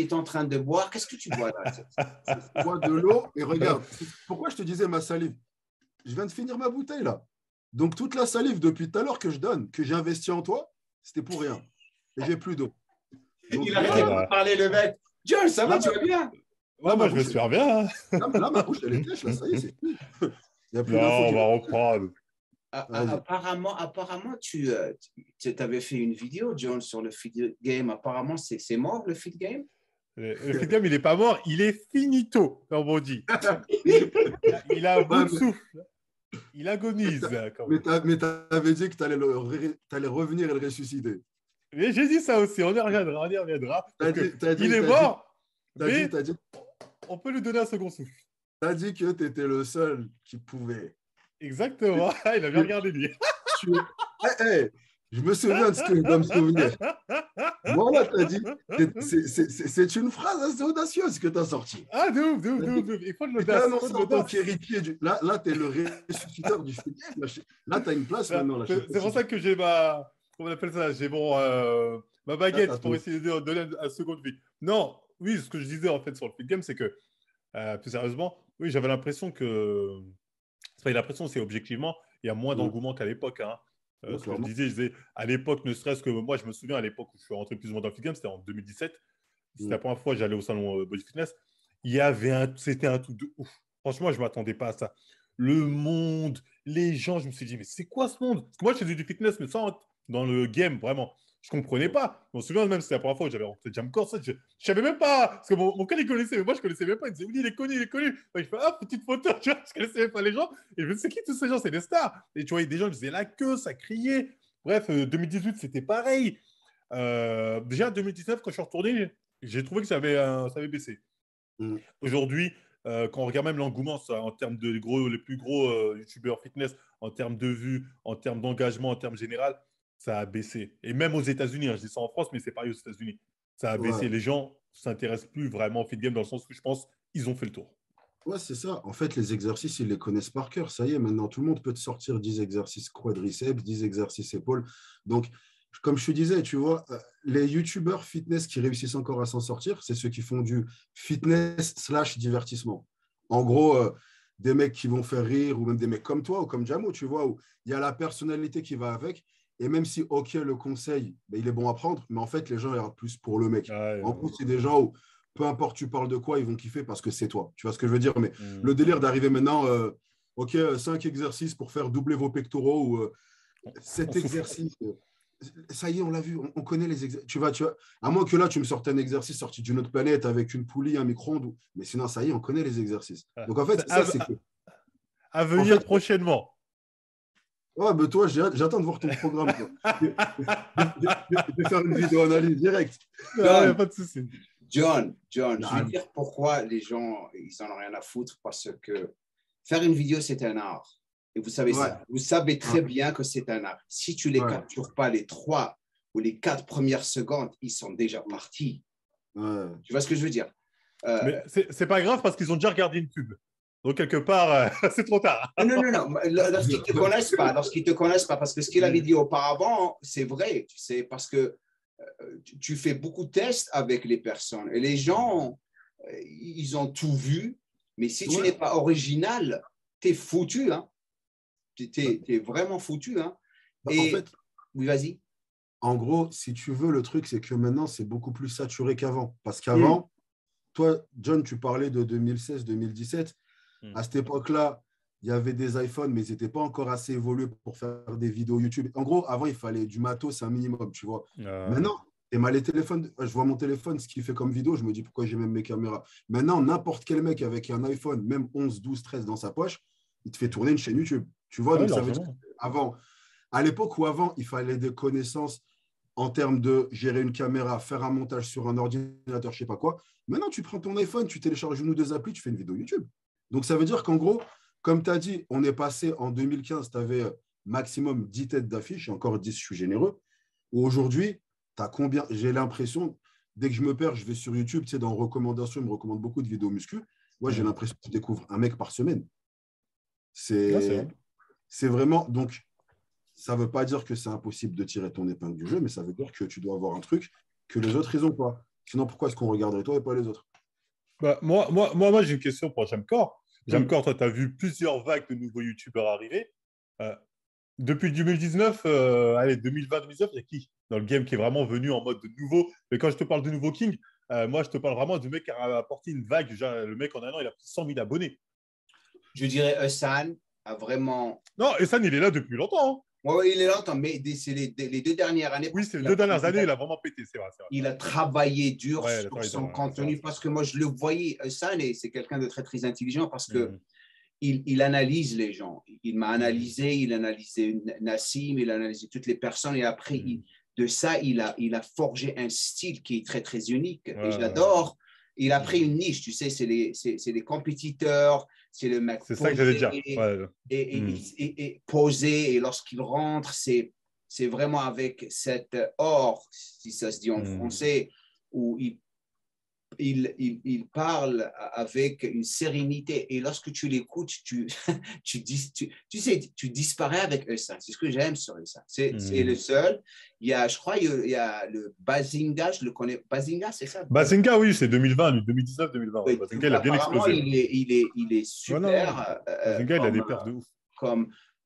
es en train de boire. Qu'est-ce que tu bois là? Je bois de l'eau et regarde. Pourquoi je te disais ma salive? Je viens de finir ma bouteille là. Donc, toute la salive depuis tout à l'heure que je donne, que j'ai investi en toi, c'était pour rien. Et j'ai plus d'eau. Donc, Il arrêtait pas de parler, le mec. John, ça va, tu vas bien? Ouais, moi, je me suis bien. Hein. Là, ma bouche, elle est têche, là, ça y est, c'est fini. Il n'y a plus Non, d'infos. on va reprendre. Apparemment, tu avais fait une vidéo, John, sur le feed game. Apparemment, c'est mort, le feed game? Le feed game, il n'est pas mort, il est finito, comme on dit. Il a un bout de souffle. Il agonise. Mais tu avais dit que tu allais revenir et le ressusciter. Mais j'ai dit ça aussi, on y reviendra. Il est mort, mais on peut lui donner un second souffle. Tu as dit que tu étais le seul qui pouvait. Exactement, il a bien regardé lui. Je me souviens de ce que je dois me souvenir. Voilà, tu as dit. C'est une phrase assez audacieuse que tu as sortie. Ah, de ouf. Il faut de l'audace. Là, tu es le ressusciteur du film. Là, tu as une place maintenant. C'est pour ça que j'ai ma... Comment on appelle ça? J'ai ma baguette pour essayer de donner un second vie. Non, oui, ce que je disais en fait sur le feed game, c'est que, plus sérieusement, oui, j'avais l'impression que... C'est pas l'impression, c'est objectivement, il y a moins d'engouement qu'à l'époque. Hein. Ce que je disais, à l'époque, ne serait-ce que moi, je me souviens à l'époque où je suis rentré plus ou moins dans le feed game, c'était en 2017. C'était la première fois que j'allais au salon Body Fitness. C'était un truc de ouf. Franchement, je ne m'attendais pas à ça. Le monde, les gens, je me suis dit, mais c'est quoi ce monde? Parce que moi, je faisais du fitness, mais sans dans le game, vraiment. Je ne comprenais pas. Je me souviens même, c'était la première fois que j'avais rencontré Jamcore. Je ne savais même pas. Parce que mon gars, il connaissait, mais moi, je ne connaissais même pas. Il disait, oui, il est connu. Je fais, ah, petite photo. Tu vois, je ne connaissais même pas les gens. Et je me dis, c'est qui tous ces gens? C'est des stars. Et tu vois, des gens, ils faisaient la queue, ça criait. Bref, 2018, c'était pareil. Déjà, 2019, quand je suis retourné, j'ai trouvé que ça avait baissé. Aujourd'hui, quand on regarde même l'engouement en termes de les plus gros youtubeurs fitness, en termes de vues, en termes d'engagement, en termes général, ça a baissé. Et même aux États-Unis, hein, je dis ça en France, mais c'est pareil aux États-Unis. Ça a baissé. Les gens ne s'intéressent plus vraiment au fit game dans le sens où je pense qu'ils ont fait le tour. Ouais, c'est ça. En fait, les exercices, ils les connaissent par cœur. Ça y est, maintenant, tout le monde peut te sortir 10 exercices quadriceps, 10 exercices épaules. Donc, comme je te disais, tu vois, les youtubeurs fitness qui réussissent encore à s'en sortir, c'est ceux qui font du fitness/divertissement. En gros, des mecs qui vont faire rire ou même des mecs comme toi ou comme Jamo, tu vois, où il y a la personnalité qui va avec. Et même si, OK, le conseil, ben, il est bon à prendre, mais en fait, les gens regardent plus pour le mec. En gros, c'est des gens où, peu importe tu parles de quoi, ils vont kiffer parce que c'est toi. Tu vois ce que je veux dire? Mais le délire d'arriver maintenant, OK, 5 exercices pour faire doubler vos pectoraux ou 7 exercices. Ça y est, on l'a vu, on connaît les exercices. Tu vois, à moins que là, tu me sortes un exercice sorti d'une autre planète avec une poulie, un micro-ondes. Mais sinon, ça y est, on connaît les exercices. Donc, en fait, ça, c'est que... À venir prochainement. Ouais, mais toi, j'attends de voir ton programme. Je vais faire une vidéo analyse directe. Il n'y a pas de souci. John, je vais dire pourquoi les gens, ils n'en ont rien à foutre, parce que faire une vidéo, c'est un art. Et vous savez ça. Vous savez très bien que c'est un art. Si tu ne les captures pas les 3 ou les 4 premières secondes, ils sont déjà partis. Tu vois ce que je veux dire? Mais c'est pas grave parce qu'ils ont déjà regardé une pub. Donc, quelque part, c'est trop tard. Non. Lorsqu'ils ne te connaissent pas, parce que ce qu'il avait dit auparavant, c'est vrai, tu sais, parce que tu fais beaucoup de tests avec les personnes et les gens, ils ont tout vu, mais si tu n'es pas original, tu es foutu. Hein. Tu es vraiment foutu. Hein. Et... En fait, oui, vas-y. En gros, si tu veux, le truc, c'est que maintenant, c'est beaucoup plus saturé qu'avant. Parce qu'avant, toi, John, tu parlais de 2016-2017. À cette époque-là, il y avait des iPhones, mais ils n'étaient pas encore assez évolués pour faire des vidéos YouTube. En gros, avant, il fallait du matos, c'est un minimum, tu vois. Maintenant, les téléphones, je vois mon téléphone, ce qu'il fait comme vidéo, je me dis pourquoi j'ai même mes caméras. Maintenant, n'importe quel mec avec un iPhone, même 11, 12, 13 dans sa poche, il te fait tourner une chaîne YouTube. Tu vois, donc ça veut dire avant, à l'époque où avant, il fallait des connaissances en termes de gérer une caméra, faire un montage sur un ordinateur, je ne sais pas quoi. Maintenant, tu prends ton iPhone, tu télécharges une ou deux applis, tu fais une vidéo YouTube. Donc, ça veut dire qu'en gros, comme tu as dit, on est passé en 2015, tu avais maximum 10 têtes d'affiche, et encore 10, je suis généreux. Aujourd'hui, tu as combien? J'ai l'impression, dès que je me perds, je vais sur YouTube, tu sais, dans recommandations, ils me recommandent beaucoup de vidéos muscu. Moi, j'ai l'impression que je découvre un mec par semaine. C'est vraiment… Donc, ça ne veut pas dire que c'est impossible de tirer ton épingle du jeu, mais ça veut dire que tu dois avoir un truc que les autres, ils n'ont pas. Sinon, pourquoi est-ce qu'on regarderait toi et pas les autres? Bah, moi j'ai une question pour Jamcore. Jamcore, toi, tu as vu plusieurs vagues de nouveaux youtubeurs arriver. Euh, Depuis 2019, allez, 2020-2019, il y a qui dans le game qui est vraiment venu en mode de nouveau? Mais quand je te parle de nouveau King, moi, je te parle vraiment du mec qui a apporté une vague. Genre, le mec, en un an, il a pris 100 000 abonnés. Je dirais Hassan a vraiment. Non, Essan, il est là depuis longtemps. Hein. Oui, il est longtemps, mais c'est les 2 dernières années. Oui, c'est les 2 dernières années, il a vraiment pété, c'est vrai. Il a travaillé dur Ouais, sur son contenu parce que moi, je le voyais, Hassan, et c'est quelqu'un de très, très intelligent parce que il analyse les gens. Il m'a analysé, il a analysé Nassim, il a analysé toutes les personnes et après, de ça, il a forgé un style qui est très, très unique. Et j'adore. Il a pris une niche, tu sais, c'est les compétiteurs, c'est le mec c'est ça que j'allais dire. Et posé. Et lorsqu'il rentre, c'est vraiment avec cette or, si ça se dit en français, où il parle avec une sérénité. Et lorsque tu l'écoutes, tu sais, tu disparais avec Essa. C'est ce que j'aime sur Essa. C'est le seul. Il y a, je crois, il y a le Bazinga, je le connais. Bazinga, c'est ça? Bazinga, oui, c'est 2020, lui, 2019-2020. Oui, Bazinga, il a bien explosé. Il est super. Bazinga, il a des perfs de ouf.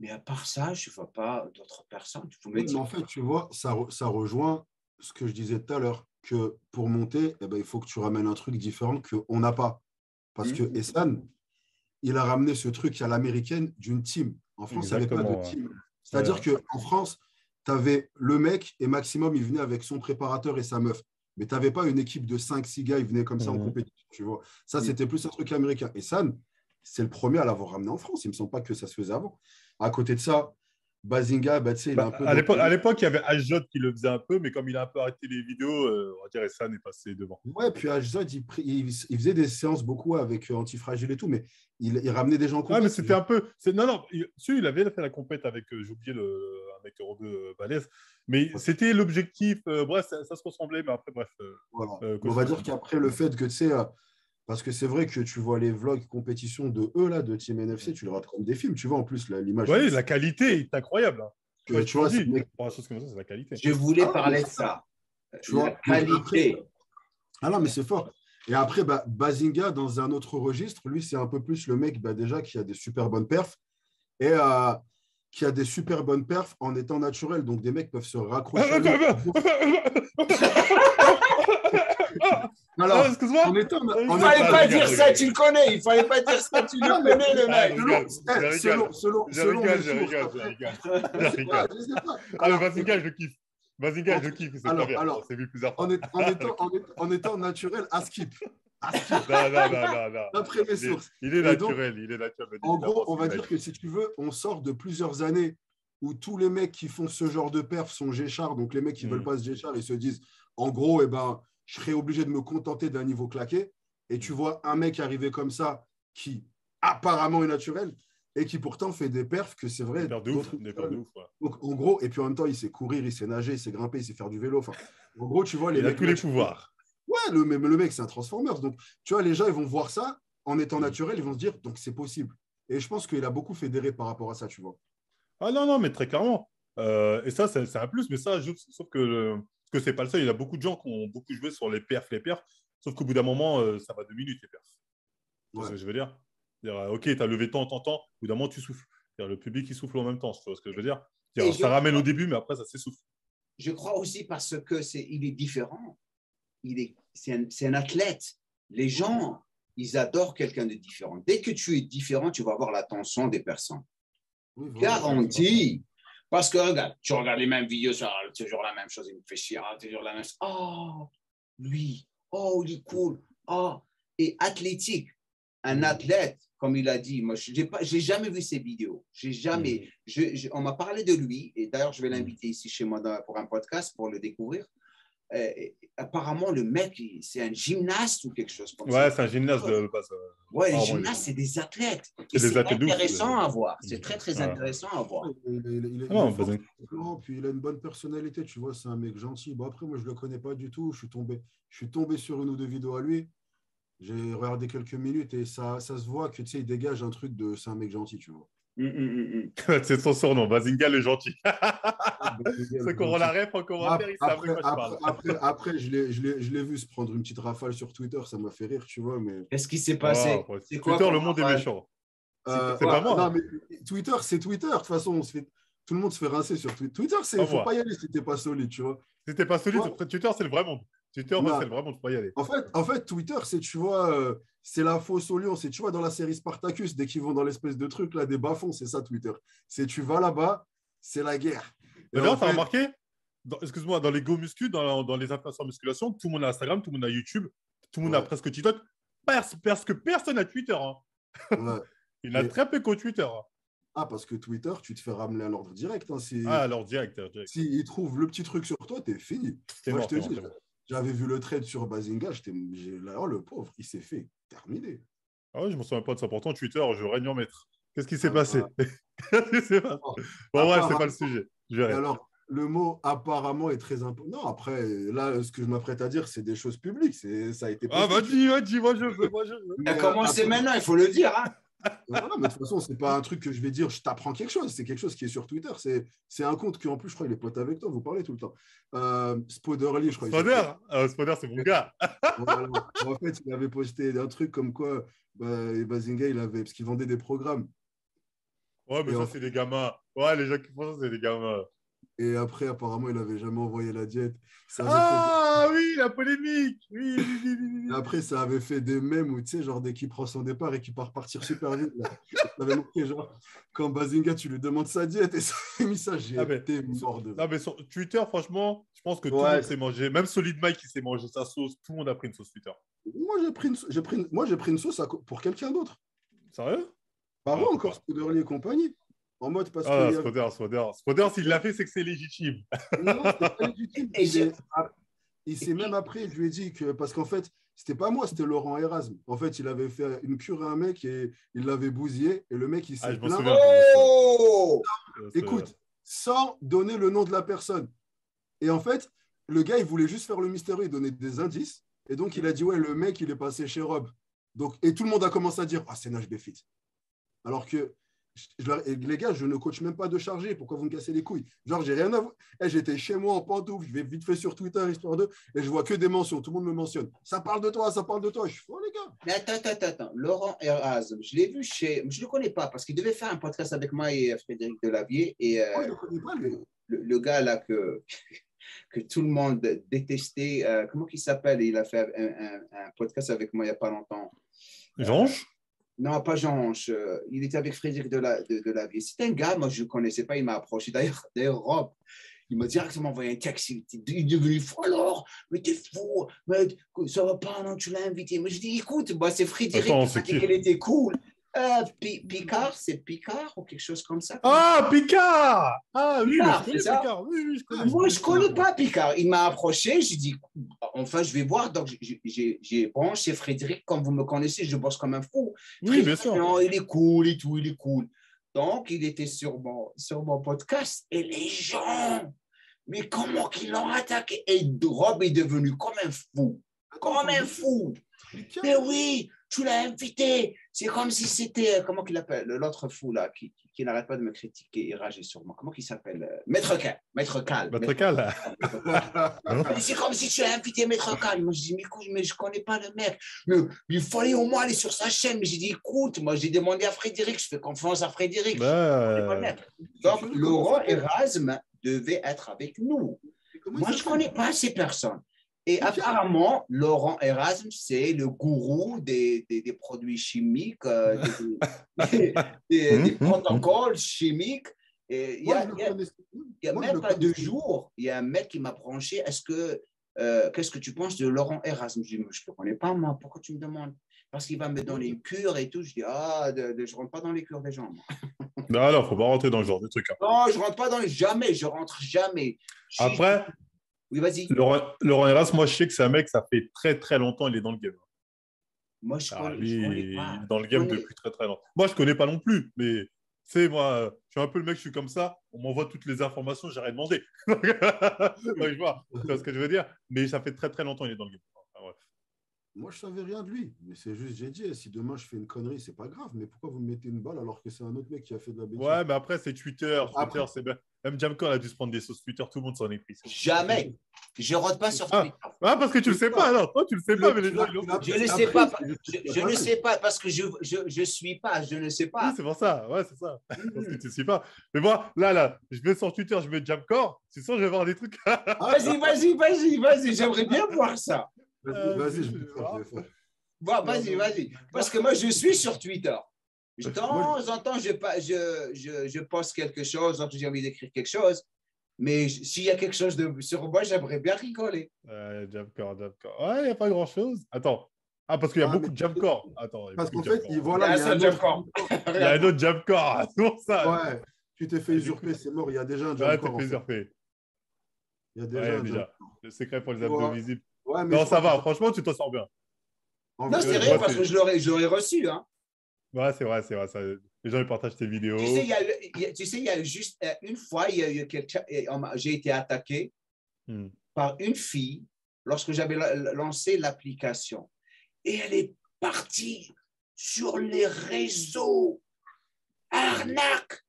Mais à part ça, je ne vois pas d'autres personnes. Mais en fait, tu vois, ça rejoint ce que je disais tout à l'heure, que pour monter, eh ben, il faut que tu ramènes un truc différent qu'on n'a pas. Parce que Essan, il a ramené ce truc à l'américaine d'une team. En France, il n'y avait pas de team. C'est-à-dire qu'en France, tu avais le mec et maximum, il venait avec son préparateur et sa meuf. Mais tu n'avais pas une équipe de 5-6 gars, ils venaient comme ça en compétition. Tu vois. Ça, c'était plus un truc américain. Essan, c'est le premier à l'avoir ramené en France. Il ne me semble pas que ça se faisait avant. À côté de ça, Bazinga, bah, il a un peu. À l'époque, il y avait Ajot qui le faisait un peu, mais comme il a un peu arrêté les vidéos, on va dire Essan est passé devant. Ouais, puis Ajot, il faisait des séances beaucoup avec Antifragile et tout, mais il ramenait des gens en compétition. Ouais, mais c'était un peu. Non, il avait fait la compète avec, j'ai oublié, un mec Euro2 balèze. Mais c'était l'objectif. Bref, ça se ressemblait, mais après, bref. Voilà. On va dire qu'après, le fait que tu sais. Parce que c'est vrai que tu vois les vlogs compétition de eux, là, de Team NFC, tu le rates comme des films. Tu vois, en plus, l'image. Oui, la qualité est incroyable. Que, tu vois, c'est la qualité. Je voulais parler de ça. Tu vois, la qualité. Ah non, mais c'est fort. Et après, Bazinga, dans un autre registre, lui, c'est un peu plus le mec, déjà, qui a des super bonnes perfs et qui a des super bonnes perfs en étant naturel. Donc, des mecs peuvent se raccrocher. Alors, excuse-moi. Il ne fallait pas dire ça, tu le connais. Il ne fallait pas dire ça, tu le connais, le mec. Je rigole. Alors, Bazinga, je le kiffe. Bazinga, je le kiffe. C'est pas bien. Alors, c'est vu plusieurs fois. En étant naturel, à skip. Non. D'après mes sources. Il est naturel. En gros, on va dire que si tu veux, on sort de plusieurs années où tous les mecs qui font ce genre de perf sont G-Char. Donc, les mecs qui ne veulent pas ce G-Char, ils se disent, en gros, je serais obligé de me contenter d'un niveau claqué. Et tu vois un mec arriver comme ça qui apparemment est naturel et qui pourtant fait des perfs que c'est vrai. Des perfs de ouf. Ouais. Donc, en gros, et puis en même temps, il sait courir, il sait nager, il sait grimper, il sait faire du vélo. Enfin, en gros, tu vois, il a tous les pouvoirs. Ouais, le mec, c'est un Transformers. Donc, tu vois, les gens, ils vont voir ça en étant naturel, ils vont se dire, donc c'est possible. Et je pense qu'il a beaucoup fédéré par rapport à ça, tu vois. Ah non, mais très clairement. Et ça, c'est un plus, mais ça, sauf que c'est pas le seul. Il y a beaucoup de gens qui ont beaucoup joué sur les perfs. Sauf qu'au bout d'un moment, ça va 2 minutes, les perfs. C'est ce que je veux dire. Ok, tu as levé tant. Au bout d'un moment, tu souffles. Le public, il souffle en même temps. Tu vois ce que je veux dire. Ça ramène au début, mais après, ça s'essouffle. Je crois aussi parce qu'il est différent. C'est un athlète. Les gens, ils adorent quelqu'un de différent. Dès que tu es différent, tu vas avoir l'attention des personnes. Oui, garantie. Parce que regarde, tu regardes les mêmes vidéos, c'est toujours la même chose, il me fait chier, toujours la même chose. Oh, lui, oh, il est cool. Oh, et athlétique. Un athlète, comme il a dit, moi, je n'ai jamais vu ses vidéos. J'ai jamais. On m'a parlé de lui, et d'ailleurs, je vais l'inviter ici chez moi pour un podcast pour le découvrir. Apparemment, le mec, c'est un gymnaste ou quelque chose comme ça. Ouais, c'est un gymnaste de base. Ouais, les gymnastes, c'est des athlètes. C'est intéressant à voir. C'est très, très intéressant à voir. Puis il a une bonne personnalité, tu vois, c'est un mec gentil. Bon, après, moi, je ne le connais pas du tout. Je suis tombé sur une ou deux vidéos à lui. J'ai regardé quelques minutes et ça se voit que, tu sais, il dégage un truc de c'est un mec gentil, tu vois. C'est son surnom, Bazinga le gentil. Bazinga, Ceux qui auront la ref en commentaire, ils savent de quoi je parle. Après, je l'ai vu se prendre une petite rafale sur Twitter, ça m'a fait rire, tu vois. Mais... Qu'est-ce qui s'est Oh, passé? C'est quoi Twitter, comme le monde est rafale? méchant. C'était C'est pas quoi? moi. Non, mais Twitter, c'est Twitter. De toute façon, tout le monde se fait rincer sur Twitter. Twitter, il ne faut pas y aller si tu n'es pas solide, tu vois. Si t'es pas solide, Ouais. Twitter, c'est le vrai monde. Twitter, Non. c'est le vrai monde, faut pas y aller. En fait, Twitter, c'est, tu vois, c'est la fosse au lion. C'est, tu vois, dans la série Spartacus, dès qu'ils vont dans l'espèce de truc, là, des bas-fonds, c'est ça, Twitter. C'est tu vas là-bas, c'est la guerre. D'ailleurs, tu as remarqué, excuse-moi, dans les Go Muscu, dans les influenceurs en musculation, tout le monde a Instagram, tout le monde a YouTube, tout le monde a presque TikTok. Presque personne n'a Twitter. Hein. Ouais. Il y en a très peu qu'au Twitter. Hein. Ah, parce que Twitter, tu te fais ramener à l'ordre direct. Hein, à l'ordre direct. S'ils trouvent le petit truc sur toi, t'es fini. Moi, je te dis, j'avais vu le trade sur Bazinga, là, le pauvre, il s'est fait terminer. Ah ouais, je ne me souviens pas de ça. Pourtant, Twitter, je règne en maître. Qu'est-ce qui s'est passé? Qu'est-ce qui s'est passé? Bon, ouais, c'est pas le sujet. Alors, le mot apparemment est très important. Non, après, là, ce que je m'apprête à dire, c'est des choses publiques. Ça a été posté. Ah, vas-y, moi je veux. Il a commencé maintenant, il faut le dire. Hein. Voilà, mais de toute façon, c'est pas un truc que je vais dire, je t'apprends quelque chose. C'est quelque chose qui est sur Twitter. C'est un compte qui, en plus, je crois, il est pote avec toi. Vous parlez tout le temps. Spoderly, je crois. Spoder, c'est mon gars. Voilà. En fait, il avait posté un truc comme quoi Bazinga, parce qu'il vendait des programmes. Ouais, mais ça, c'est des gamins. Ouais, les gens qui font ça, c'est des gamins. Et après, apparemment, il n'avait jamais envoyé la diète. Oui, la polémique. Oui. Et après, ça avait fait des mèmes où, tu sais, genre, dès qu'il prend son départ et qu'il part partir super vite, là, ça avait montré, genre, quand Bazinga, tu lui demandes sa diète et ça a mis ça, j'ai été mort de... Non, mais sur Twitter, franchement, je pense que tout le monde s'est mangé. Même Solid Mike, qui s'est mangé sa sauce. Tout le monde a pris une sauce Twitter. Moi, j'ai pris une sauce pour quelqu'un d'autre. Sérieux? Bah ouais, encore Spoderly et compagnie. En mode parce que... Spoder, s'il l'a fait, c'est que c'est légitime. Non, c'est pas légitime. Il s'est même après, je lui ai dit que... Parce qu'en fait, c'était pas moi, c'était Laurent Erasme. En fait, il avait fait une cure à un mec et il l'avait bousillé. Et le mec, il s'est plaint. Écoute, sans donner le nom de la personne. Et en fait, le gars, il voulait juste faire le mystérieux et donner des indices. Et donc, il a dit, ouais, le mec, il est passé chez Rob. Donc, et tout le monde a commencé à dire, ah, c'est Nash Befit. Alors que, les gars, je ne coach même pas de charger. Pourquoi vous me cassez les couilles? Genre, j'ai rien à voir. J'étais chez moi en pantoufle. Je vais vite fait sur Twitter, histoire de. Et je vois que des mentions. Tout le monde me mentionne. Ça parle de toi, ça parle de toi. Je suis fou, les gars. Mais attends. Laurent Erasme, je l'ai vu chez. Je ne le connais pas parce qu'il devait faire un podcast avec moi et Frédéric Delavier. Et je ne connais pas, lui. Le gars là que tout le monde détestait, comment il s'appelle? Il a fait un podcast avec moi il n'y a pas longtemps. Jeange? Non, pas Jeange. Il était avec Frédéric Delavier. C'est un gars, moi, je ne connaissais pas. Il m'a approché. D'ailleurs, Rob, il m'a directement envoyé un texte. Il est devenu fou. Alors, mais t'es fou. Mais ça va pas, non, tu l'as invité. Moi, je dis, écoute, bah, c'est Frédéric qui m'a dit qu'elle était cool. Picard, c'est Picard ou quelque chose comme ça. Ah, Picard! Ah oui, Picard, je connais Picard. Oui, je connais. Moi, je ne connais pas Picard. Il m'a approché, j'ai dit, enfin, je vais voir. Donc, j'ai branché Frédéric, comme vous me connaissez, je bosse comme un fou. Oui, bien sûr. Non, il est cool et tout, il est cool. Donc, il était sur mon podcast et les gens, mais comment qu'ils l'ont attaqué? Et Rob est devenu comme un fou. Comme un fou. Mais oui, tu l'as invité. C'est comme si c'était, comment qu'il appelle, l'autre fou là, qui n'arrête pas de me critiquer et rager sur moi. Comment il s'appelle? Maître Cal. C'est comme si tu as invité Maître Cal. Moi, je dis, mais écoute, mais je ne connais pas le mec. Mais il fallait au moins aller sur sa chaîne. Mais j'ai dit, écoute, moi, j'ai demandé à Frédéric, je fais confiance à Frédéric. Donc, Laurent Erasme devait être avec nous. Moi, je ne connais pas ces personnes. Et apparemment, Laurent Erasme, c'est le gourou des produits chimiques, des protocoles chimiques. Et il y a même pas 2 jours, il y a un mec qui m'a branché. Qu'est-ce que tu penses de Laurent Erasme? Je dis, je ne le connais pas, moi. Pourquoi tu me demandes? Parce qu'il va me donner une cure et tout. Je dis, je ne rentre pas dans les cures des gens. Moi. Non, il ne faut pas rentrer dans ce genre de truc. Hein. Non, je ne rentre pas dans les... Jamais, je rentre jamais. Après... Oui, vas-y. Laurent Erasme, moi, je sais que c'est un mec, ça fait très, très longtemps, il est dans le game. Moi, je connais pas. Il est dans le game depuis très, très longtemps. Moi, je ne connais pas non plus, mais tu sais, moi, je suis un peu le mec, je suis comme ça, on m'envoie toutes les informations, j'ai rien demandé. Donc, je vois, tu vois ce que je veux dire? Mais ça fait très, très longtemps, il est dans le game. Enfin, bref. Moi, je savais rien de lui. Mais c'est juste, j'ai dit, si demain je fais une connerie, c'est pas grave. Mais pourquoi vous me mettez une balle alors que c'est un autre mec qui a fait de la bêtise? Ouais, mais après, c'est Twitter. Après, Twitter, c'est bien. Même Jamco a dû se prendre des sauces Twitter. Tout le monde s'en est pris. Jamais. Je ne rentre pas sur Ah, Twitter. ah, parce que tu le sais pas. Non, toi, tu le sais pas, mais les gens, ils l'ont. Je ne sais pas. Je ne sais pas parce que je suis pas. Je ne sais Oui, pas. c'est pour ça. Ouais, c'est ça. Parce que tu ne sais pas. Mais moi, là, je vais sur Twitter, je mets Jamcore. C'est sûr, je vais voir des trucs. Vas-y. J'aimerais bien voir ça. Vas-y, je vais faire. Bon, vas-y. Parce que moi, je suis sur Twitter. De Moi, temps en temps, je poste quelque chose, quand j'ai envie d'écrire quelque chose. Mais s'il y a quelque chose sur moi, j'aimerais bien rigoler. Jamcore. Ouais, il n'y a pas grand-chose. Attends. Ah, parce qu'il y a beaucoup de Jamcore. Attends, il y a parce beaucoup qu'en de fait, Jamcore. voilà, il y a un Jamcore. Il y a un autre Jamcore. C'est pour ça. Ouais, tu t'es fait usurper, c'est mort. Il y a déjà un Ouais, Jamcore. t'es fait usurper. Il y a déjà Ouais, un déjà. Jamcore. Le secret pour les abdos visibles. Ouais, mais Non, ça va. Franchement, tu t'en sors bien. Non, c'est vrai, parce que je l'aurais reçu. Hein. Ouais, c'est vrai. Ça. Les gens, ils partagent tes vidéos. Tu sais, il y a juste une fois, j'ai été attaqué par une fille lorsque j'avais lancé l'application. Et elle est partie sur les réseaux. Arnaque!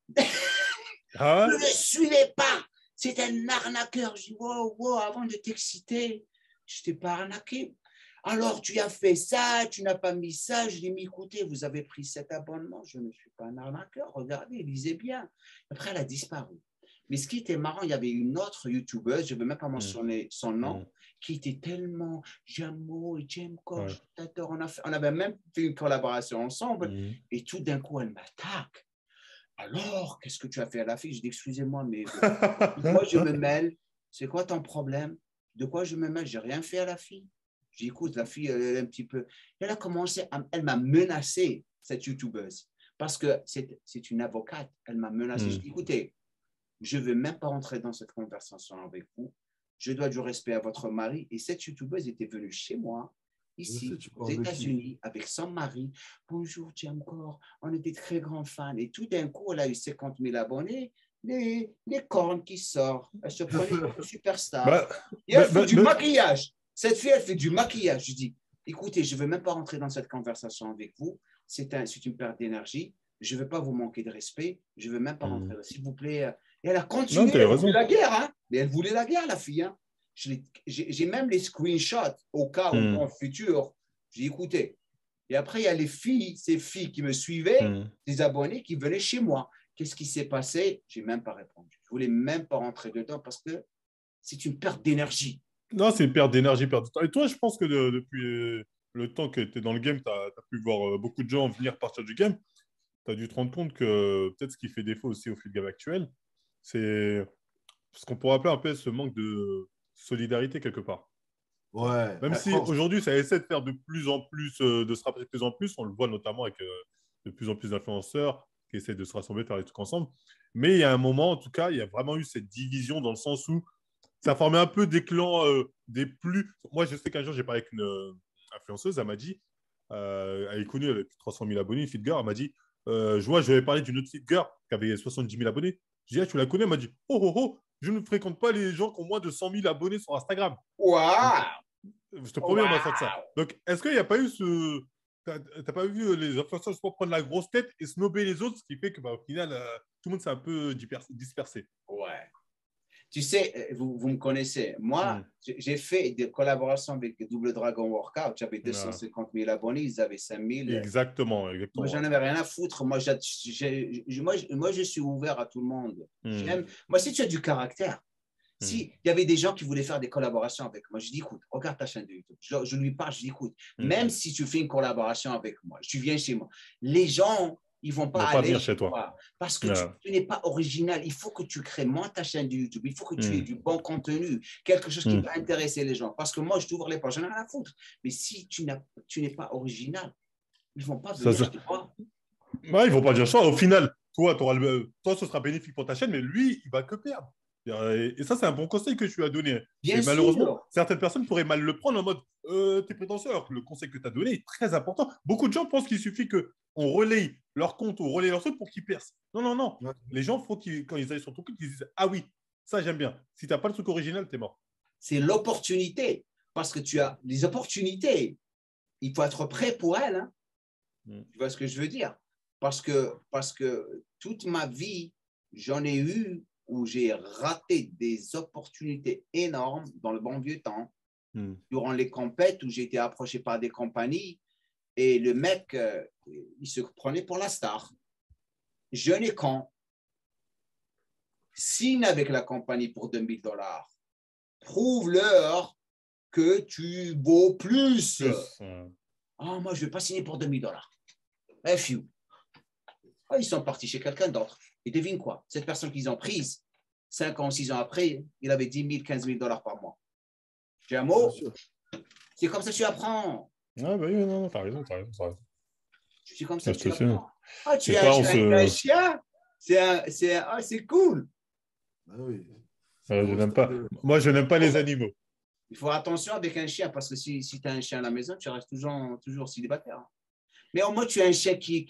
Ah ouais? Ne le suivez pas! C'est un arnaqueur. Je dis, wow, avant de t'exciter, je t'ai pas arnaqué. Alors, tu as fait ça, tu n'as pas mis ça. Je lui ai dit, écoutez, vous avez pris cet abonnement. Je ne suis pas un arnaqueur. Regardez, lisez bien. Après, elle a disparu. Mais ce qui était marrant, il y avait une autre YouTubeuse, je ne vais même pas mentionner son nom, qui était tellement Jamo et Jamcore, on avait même fait une collaboration ensemble. Et tout d'un coup, elle m'attaque. Alors, qu'est-ce que tu as fait à la fille? Je dis, excusez-moi, mais moi, je me mêle. C'est quoi ton problème? De quoi je me mêle? Je n'ai rien fait à la fille. J'écoute, la fille, elle est un petit peu. Elle a commencé, elle m'a menacé, cette YouTubeuse, parce que c'est une avocate. Elle m'a menacé. Je dis, écoutez, je ne veux même pas rentrer dans cette conversation avec vous. Je dois du respect à votre mari. Et cette YouTubeuse était venue chez moi, ici, aux États-Unis, avec son mari. Bonjour, Jamcore. On était très grands fans. Et tout d'un coup, elle a eu 50 000 abonnés. Les cornes qui sortent. Elle se prenait pour une superstar. Et elle fait du maquillage. Cette fille, elle fait du maquillage. Je dis, écoutez, je ne veux même pas rentrer dans cette conversation avec vous. C'est une perte d'énergie. Je ne veux pas vous manquer de respect. Je ne veux même pas rentrer. S'il vous plaît. Et elle a continué. Elle voulait la guerre. Hein? Mais elle voulait la guerre, la fille. Hein? J'ai même les screenshots au cas où, en futur, j'ai écouté. Et après, il y a ces filles qui me suivaient, des abonnés qui venaient chez moi. Qu'est-ce qui s'est passé? Je n'ai même pas répondu. Je ne voulais même pas rentrer dedans parce que c'est une perte d'énergie. Non, c'est une perte d'énergie, perte de temps. Et toi, je pense que depuis le temps que tu es dans le game, tu as pu voir beaucoup de gens venir partir du game. Tu as dû te rendre compte que peut-être ce qui fait défaut aussi au flip game actuel, c'est ce qu'on pourrait appeler un peu ce manque de solidarité quelque part. Ouais. Même si aujourd'hui, ça essaie de faire de plus en plus, de se rapprocher de plus en plus. On le voit notamment avec de plus en plus d'influenceurs qui essaient de se rassembler, faire des trucs ensemble. Mais il y a un moment, en tout cas, il y a vraiment eu cette division dans le sens où ça formait un peu des clans des plus. Moi, je sais qu'un jour, j'ai parlé avec une influenceuse, elle m'a dit, elle est connue, elle a plus de 300 000 abonnés, une fit girl, elle m'a dit, je vais parler d'une autre fit girl qui avait 70 000 abonnés. J'ai dit, ah, tu la connais? Elle m'a dit, oh, je ne fréquente pas les gens qui ont moins de 100 000 abonnés sur Instagram. Waouh! Je te promets, on m'a fait ça. Donc, est-ce qu'il n'y a pas eu ce. T'as pas vu les influenceurs prendre la grosse tête et snobber les autres, ce qui fait que, au final, tout le monde s'est un peu dispersé. Ouais. Tu sais, vous me connaissez. Moi, j'ai fait des collaborations avec Double Dragon Workout. J'avais 250 000 abonnés, ils avaient 5 000. Exactement. Moi, j'en avais rien à foutre. Moi, je suis ouvert à tout le monde. Moi, si tu as du caractère, s'il y avait des gens qui voulaient faire des collaborations avec moi, je dis, écoute, regarde ta chaîne de YouTube. Je lui parle, je dis, écoute, même si tu fais une collaboration avec moi, tu viens chez moi, les gens, ils ne vont pas aller chez toi. Parce que tu n'es pas original. Il faut que tu crées, moi, ta chaîne de YouTube. Il faut que tu aies du bon contenu, quelque chose qui va intéresser les gens. Parce que moi, je t'ouvre les portes, j'en ai rien à foutre. Mais si tu n'es pas original, ils ne vont pas venir chez toi. Ouais, ils ne vont pas dire ça. Au final, toi, ce sera bénéfique pour ta chaîne, mais lui, il ne va que perdre. Et ça, c'est un bon conseil que tu lui as donné. Bien sûr. Malheureusement, certaines personnes pourraient mal le prendre en mode t'es prétentieux, alors que le conseil que tu as donné est très important. Beaucoup de gens pensent qu'il suffit qu'on relaye leur compte ou relaye leur truc pour qu'ils percent. Non. Ouais. Les gens, faut quand ils aillent sur ton compte, ils disent ah oui, ça j'aime bien. Si tu n'as pas le truc original, tu es mort. C'est l'opportunité. Parce que tu as des opportunités. il faut être prêt pour elle. Hein. Tu vois ce que je veux dire? Parce que toute ma vie, j'en ai eu où j'ai raté des opportunités énormes dans le bon vieux temps, durant les compètes où j'ai été approché par des compagnies et le mec, il se prenait pour la star. Jeune et con, signe avec la compagnie pour $2 000. Prouve-leur que tu vaux plus. Ah, moi, je ne vais pas signer pour $2 000. F you. Ah, ils sont partis chez quelqu'un d'autre. Et devine quoi? Cette personne qu'ils ont prise, 5 ans, 6 ans après, il avait 10 000, 15 000 $ par mois. J'ai un mot? C'est comme ça que tu apprends. Ah, bah oui, non, t'as raison. C'est comme ça que tu apprends. Ah, tu es un chien? C'est cool. Ah oui. Moi, je n'aime pas les animaux. Il faut attention avec un chien parce que si tu as un chien à la maison, tu restes toujours célibataire. Mais au moins, tu as un chien qui...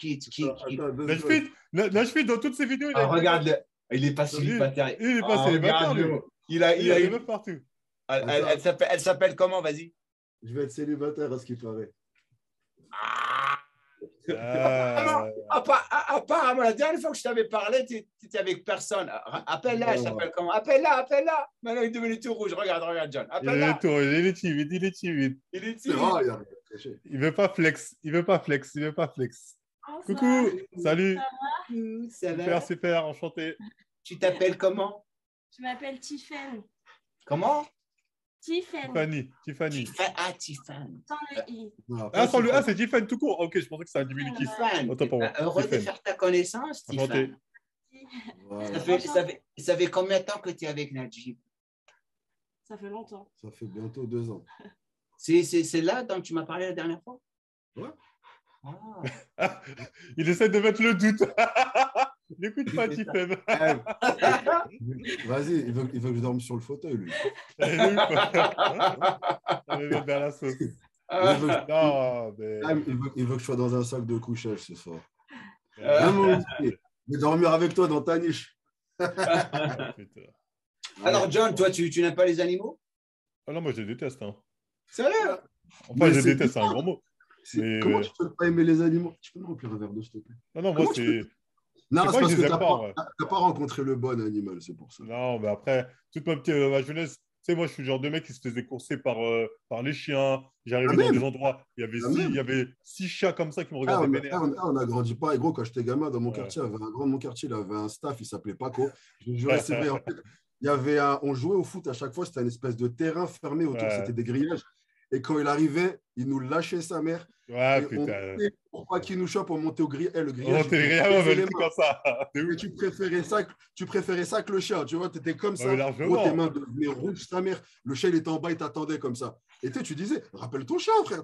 Najfit, dans toutes ses vidéos, regarde-le. Il n'est pas célibataire. Il n'est pas célibataire, lui. Il a une meuf partout. Elle s'appelle comment? Vas-y. Je vais être célibataire à ce qui paraît. Apparemment, la dernière fois que je t'avais parlé, tu étais avec personne. Appelle-la, elle s'appelle comment? Appelle-la. Maintenant, il est devenu tout rouge. Regarde, John. Appelle-la. Il est timide. Il veut pas flex. Coucou, salut. Super, enchanté. Tu t'appelles comment? Je m'appelle Tiffany. Comment? Tiffany. Tiffany. Sans le i. Sans le a, c'est Tiffany tout court. Ok, je pensais que c'était un diminutif. Autant pour moi. Heureux de faire ta connaissance, Tiffany. Ça fait combien de temps que tu es avec Najib? Ça fait longtemps. Ça fait bientôt 2 ans. C'est là dont tu m'as parlé la dernière fois? Ouais. Il essaie de mettre le doute. N'écoute pas, Tiffany. Vas-y, il veut que je dorme sur le fauteuil, lui. Il veut mettre dans la sauce. Il veut que je sois dans un sac de couchage ce soir. Je vais dormir avec toi dans ta niche. Alors, John, toi, tu n'aimes pas les animaux? Ah non, moi, je les déteste. Hein. Sérieux? Enfin, je les déteste, c'est un grand mot. Mais... Comment tu peux pas aimer les animaux? Tu peux me remplir un verre d'eau, s'il te plaît? Non, moi, c'est... Non, c'est parce que tu n'as pas rencontré le bon animal, c'est pour ça. Non, mais après, toute ma jeunesse, tu sais, moi, je suis le genre de mec qui se faisait courser par les chiens. J'arrivais dans des endroits, il y avait 6 chats comme ça qui me regardaient vénère. On a grandi pas. Et gros, quand j'étais gamin, dans mon quartier, il y avait un grand de mon quartier, il avait un staff, il s'appelait Paco. Je jure, c'est vrai. En fait, on jouait au foot à chaque fois, c'était une espèce de terrain fermé autour, c'était des grillages. Et quand il arrivait, il nous lâchait sa mère. Ouais, putain. Pour pas qu'il nous chope, on montait au grillage. Le grillage. On montait le grillage, comme ça. Et tu préférais ça que le chat. Tu vois, tu étais comme ça. Gros, tes mains devenaient rouges, sa mère. Le chat, il était en bas, il t'attendait comme ça. Et tu disais, rappelle ton chat, frère.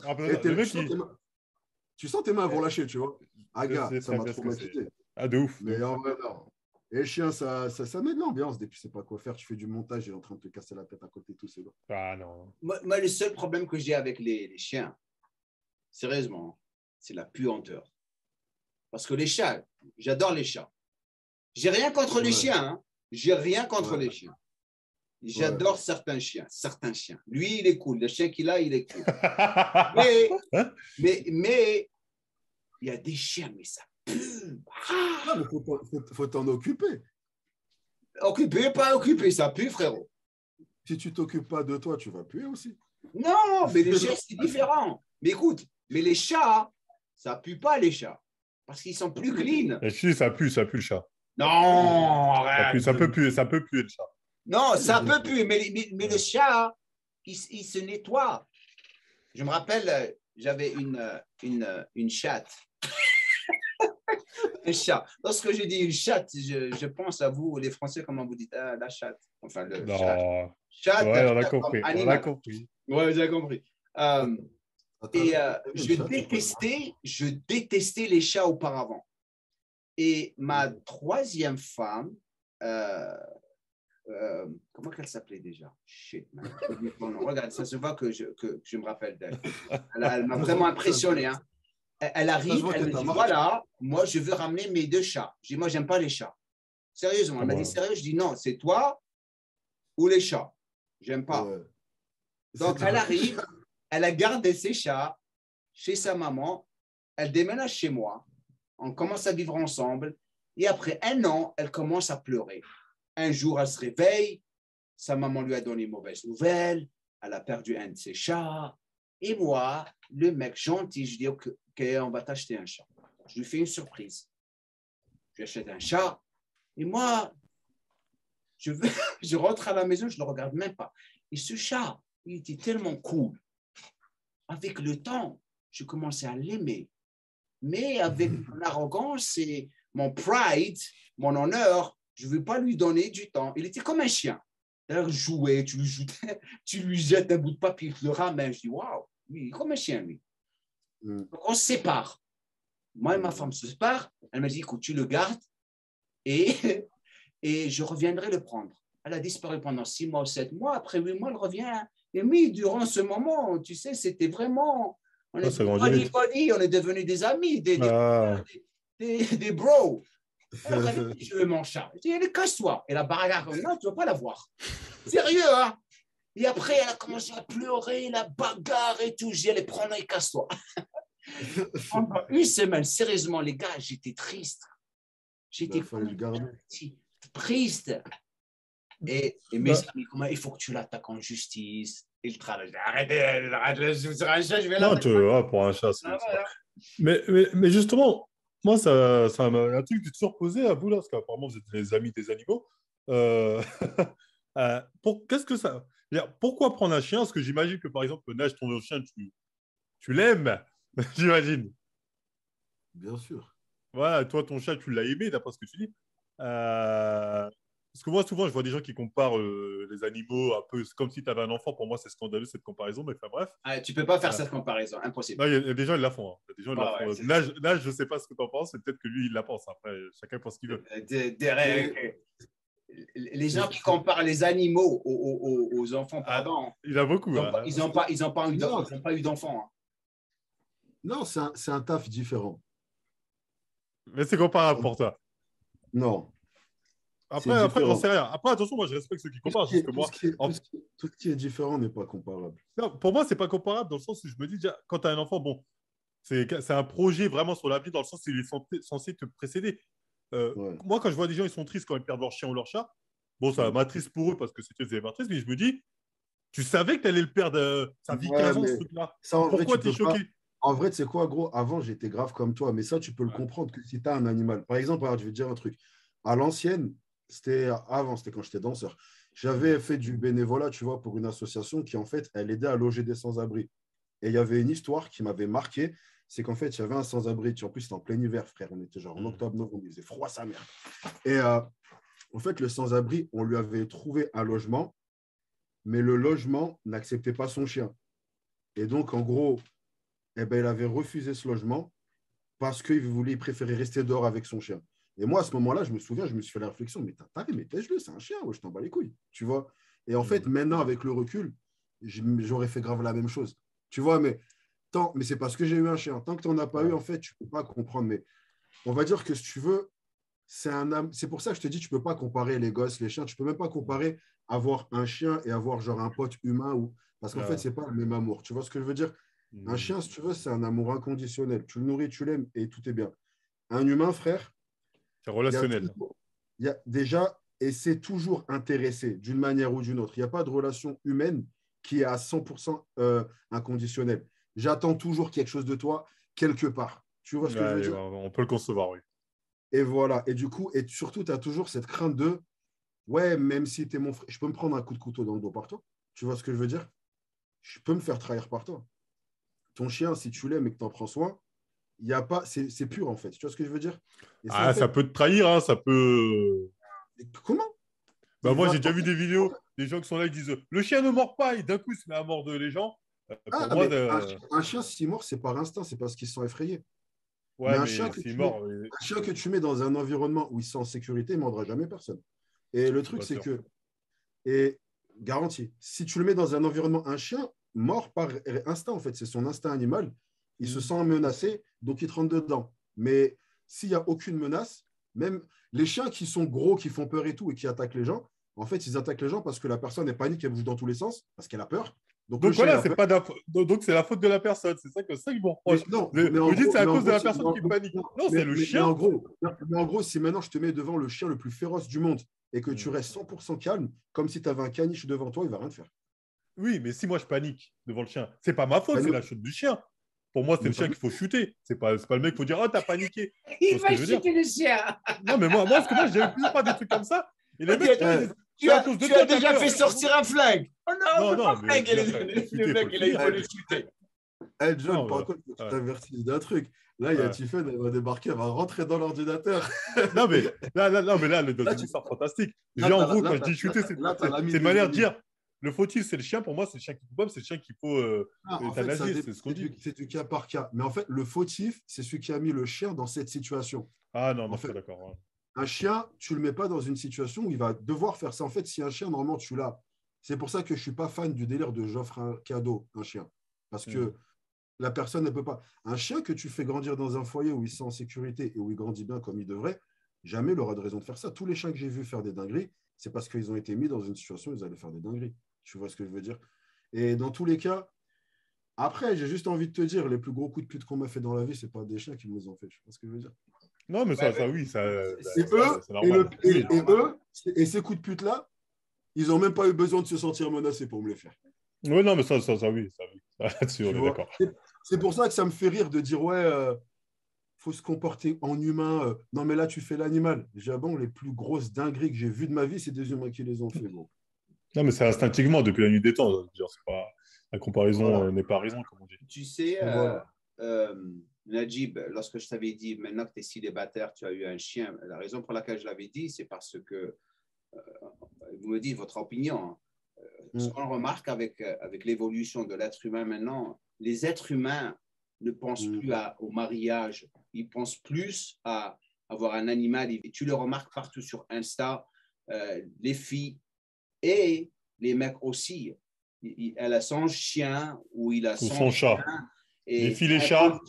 Tu sens tes mains vont lâcher, tu vois. Ah, gars, ça m'a traumatisé. Ah, de ouf. Mais en vrai, non. Et le chien, ça met de l'ambiance. Dès que tu sais pas quoi faire, tu fais du montage, il est en train de te casser la tête à côté de tout, c'est bon. Ah non. Moi, le seul problème que j'ai avec les chiens, sérieusement, c'est la puanteur. Parce que les chats, j'adore les chats. J'ai rien contre les chiens. Hein. J'ai rien contre les chiens. J'adore certains chiens. Lui, il est cool. Le chien qu'il a, il est cool. mais il y a des chiens, mais ça pue. Faut t'en occuper. Occuper, pas occuper, ça pue, frérot. Si tu t'occupes pas de toi, tu vas puer aussi. Non, mais les chiens, c'est différent. Mais écoute, les chats, ça pue pas les chats. Parce qu'ils sont plus clean. Et si, ça pue le chat. Non, arrête. Ça peut puer le chat. Non, ça peut puer, mais le chat, il se nettoie. Je me rappelle, j'avais une chatte. Un chat. Lorsque je dis une chatte, je pense à vous, les Français, comment vous dites la chatte. Enfin, le chat. Ouais, on a compris. Ouais, vous avez compris. Je détestais les chats auparavant. Et ma troisième femme, comment qu'elle s'appelait déjà? Shit, man. Regarde, ça se voit que je me rappelle d'elle. Elle m'a vraiment impressionné. Hein. Elle arrive, elle me dit, voilà, moi, je veux ramener mes 2 chats. Je dis, moi, j'aime pas les chats. Sérieusement, elle m'a dit, sérieux? Je dis, non, c'est toi ou les chats. J'aime pas. Donc, elle arrive, elle a gardé ses chats. chez sa maman. Elle déménage chez moi. On commence à vivre ensemble. Et après 1 an, elle commence à pleurer. Un jour, elle se réveille. Sa maman lui a donné une mauvaise nouvelle. Elle a perdu un de ses chats. Et moi, le mec gentil, je dis OK, on va t'acheter un chat. Je lui fais une surprise. Je lui achète un chat. Et moi, je rentre à la maison, je ne le regarde même pas. Et ce chat, il était tellement cool. Avec le temps, je commençais à l'aimer. Mais avec mon arrogance et mon pride, mon honneur, je ne veux pas lui donner du temps. Il était comme un chien. D'ailleurs, jouait, tu lui jettes un bout de papier, tu le ramènes. Je dis, waouh, il est comme un chien, lui. Donc, on se sépare. Moi et ma femme se séparent. Elle me dit, écoute, tu le gardes et je reviendrai le prendre. Elle a disparu pendant 6 mois ou 7 mois. Après 8 mois, elle revient. Et oui, durant ce moment, tu sais, c'était vraiment... On est body, on est devenus des amis, des bros. Elle revient, je veux mon chat. Je dis, elle casse-toi. Et la bagarre, non, tu ne vas pas la voir. Sérieux, hein? Et après, elle a commencé à pleurer, la bagarre et tout. J'ai allé prendre et casse-toi. Pendant 1 semaine, sérieusement, les gars, j'étais triste. J'étais triste. Et mes amis, comment il faut que tu l'attaques en justice. Il travaille. Arrête, je vais la pour un chat, c'est ça. Mais justement, moi, ça m'a un truc de toujours posé à vous là, parce qu'apparemment, vous êtes les amis des animaux. Qu'est-ce que ça. Pourquoi prendre un chien? Parce que j'imagine que, par exemple, Nage, ton chien, tu l'aimes, j'imagine. Bien sûr. Voilà, toi, ton chat, tu l'as aimé, d'après ce que tu dis. Parce que moi, souvent, je vois des gens qui comparent les animaux un peu comme si tu avais un enfant. Pour moi, c'est scandaleux cette comparaison, mais enfin bref. Tu ne peux pas faire cette comparaison, impossible. Il y a des gens, ils la font. Il y a des gens, ils la font. Là, je ne sais pas ce que tu en penses, c'est peut-être que lui, il la pense. Après, chacun pense ce qu'il veut. Les gens qui comparent les animaux aux enfants, pardon. Il y a beaucoup. Ils n'ont pas eu d'enfants. Hein. Non, c'est un taf différent. Mais c'est comparable pour toi. Non. Après, j'en sais rien. Après, attention, moi, je respecte ceux qui comparent. Tout ce qui est différent n'est pas comparable. Non, pour moi, c'est pas comparable dans le sens où je me dis déjà, quand tu as un enfant, bon, c'est un projet vraiment sur la vie, dans le sens où il est censé te précéder. Moi, quand je vois des gens, ils sont tristes quand ils perdent leur chien ou leur chat. Bon, ça m'attriste pour eux parce que c'était des triste, mais je me dis, tu savais que tu allais le perdre, ça vit 15 ans, ce truc-là. Pourquoi tu es choqué? En vrai, tu sais quoi, gros? Avant, j'étais grave comme toi, mais ça, tu peux le comprendre que si tu as un animal. Par exemple, je vais te dire un truc. À l'ancienne, c'était quand j'étais danseur. J'avais fait du bénévolat, tu vois, pour une association qui, en fait, elle aidait à loger des sans-abri. Et il y avait une histoire qui m'avait marqué, c'est qu'en fait, il y avait un sans-abri. En plus, c'était en plein hiver, frère. On était genre en octobre, novembre, il faisait froid, sa mère. Et en fait, le sans-abri, on lui avait trouvé un logement, mais le logement n'acceptait pas son chien. Et donc, en gros, il avait refusé ce logement parce qu'il préférait rester dehors avec son chien. Et moi, à ce moment-là, je me souviens, je me suis fait la réflexion, mais pêche-le, c'est un chien, je t'en bats les couilles, tu vois. Et en fait, maintenant, avec le recul, j'aurais fait grave la même chose, tu vois, mais c'est parce que j'ai eu un chien. Tant que tu n'en as pas eu, en fait, tu ne peux pas comprendre. Mais on va dire que si tu veux, c'est pour ça que je te dis, tu ne peux pas comparer les gosses, les chiens, tu ne peux même pas comparer avoir un chien et avoir genre un pote humain, parce qu'en fait, ce n'est pas le même amour. Tu vois ce que je veux dire? Un chien, si tu veux, c'est un amour inconditionnel. Tu le nourris, tu l'aimes et tout est bien. Un humain, frère, c'est relationnel. Il y a déjà, et c'est toujours intéressé d'une manière ou d'une autre. Il n'y a pas de relation humaine qui est à 100% inconditionnelle. J'attends toujours quelque chose de toi, quelque part. Tu vois ce que je veux dire? On peut le concevoir, oui. Et voilà. Et du coup, et surtout, tu as toujours cette crainte de ouais, même si tu es mon frère, je peux me prendre un coup de couteau dans le dos par toi. Tu vois ce que je veux dire? Je peux me faire trahir par toi. Ton chien, si tu l'aimes et que tu en prends soin, il y a pas, c'est pur en fait. Tu vois ce que je veux dire? Ça peut te trahir, hein, ça peut. Comment? Moi, j'ai déjà vu des vidéos, des gens qui sont là, ils disent le chien ne mord pas, et d'un coup, il se met à mordre les gens. Un chien, s'il mord, c'est par instinct, c'est parce qu'ils sont effrayés. Ouais, mais un chien que tu mets dans un environnement où il se sent en sécurité, il ne mordra jamais personne. Et le truc, c'est que, et garanti, si tu le mets dans un environnement, un chien mord par instinct, en fait, c'est son instinct animal, il se sent menacé, donc il te rentre dedans. Mais s'il n'y a aucune menace, même les chiens qui sont gros, qui font peur et tout, et qui attaquent les gens, en fait, ils attaquent les gens parce que la personne est panique, elle bouge dans tous les sens, parce qu'elle a peur. Donc voilà, c'est pas donc c'est la faute de la personne. C'est ça qu'ils vont reprocher. Vous dites c'est à cause de la personne qui panique. Non, c'est le chien. Mais en gros, si maintenant je te mets devant le chien le plus féroce du monde et que tu restes 100% calme, comme si tu avais un caniche devant toi, il va rien te faire. Oui, mais si moi je panique devant le chien, c'est pas ma faute, c'est la chute du chien. Pour moi, c'est le chien qu'il faut shooter. C'est pas le mec qu'il faut dire, oh, t'as paniqué. Il va shooter le chien. Non, mais moi, parce que moi, j'ai plusieurs fois des trucs comme ça. Et les mecs, tu as déjà fait sortir un flingue. Oh non, non, le mec, il faut le shooter. John, par contre, je t'avertis d'un truc. Là, il y a Tiffen, elle va débarquer, elle va rentrer dans l'ordinateur. Non, mais là, dans une histoire fantastique. En gros, quand je dis shooter, c'est une manière de dire. Le fautif, c'est le chien. Pour moi, c'est le chien qui est coupable, c'est le chien qu'il faut euthanasier. C'est ce qu'on dit. C'est du cas par cas. Mais en fait, le fautif, c'est celui qui a mis le chien dans cette situation. Ah non, en fait, d'accord. Ouais. Un chien, tu ne le mets pas dans une situation où il va devoir faire ça. En fait, si un chien, normalement, tu l'as. C'est pour ça que je ne suis pas fan du délire de j'offre un cadeau, un chien. Parce que la personne ne peut pas. Un chien que tu fais grandir dans un foyer où il se sent en sécurité et où il grandit bien comme il devrait, jamais il aura de raison de faire ça. Tous les chiens que j'ai vus faire des dingueries, c'est parce qu'ils ont été mis dans une situation où ils allaient faire des dingueries. Tu vois ce que je veux dire? Et dans tous les cas, après, j'ai juste envie de te dire, les plus gros coups de pute qu'on m'a fait dans la vie, ce n'est pas des chiens qui me les ont fait. Tu vois ce que je veux dire? Non, mais ça, oui. C'est eux, et ces coups de pute-là, ils n'ont même pas eu besoin de se sentir menacés pour me les faire. Oui, non, mais ça, oui. Là-dessus, on est d'accord. C'est pour ça que ça me fait rire de dire, ouais, faut se comporter en humain. Non, mais là, tu fais l'animal. Déjà, bon, les plus grosses dingueries que j'ai vues de ma vie, c'est des humains qui les ont fait. Bon. Non, mais c'est instinctivement depuis la nuit des temps. C'est pas... La comparaison n'est pas raison, comme on dit. Tu sais, Najib, lorsque je t'avais dit maintenant que tu es célibataire, tu as eu un chien, la raison pour laquelle je l'avais dit, c'est parce que, vous me dites votre opinion, ce qu'on remarque avec l'évolution de l'être humain maintenant, les êtres humains ne pensent plus au mariage, ils pensent plus à avoir un animal. Et tu le remarques partout sur Insta, les filles et les mecs aussi. Elle a son chien ou il a son chat. Et les filles, les chats,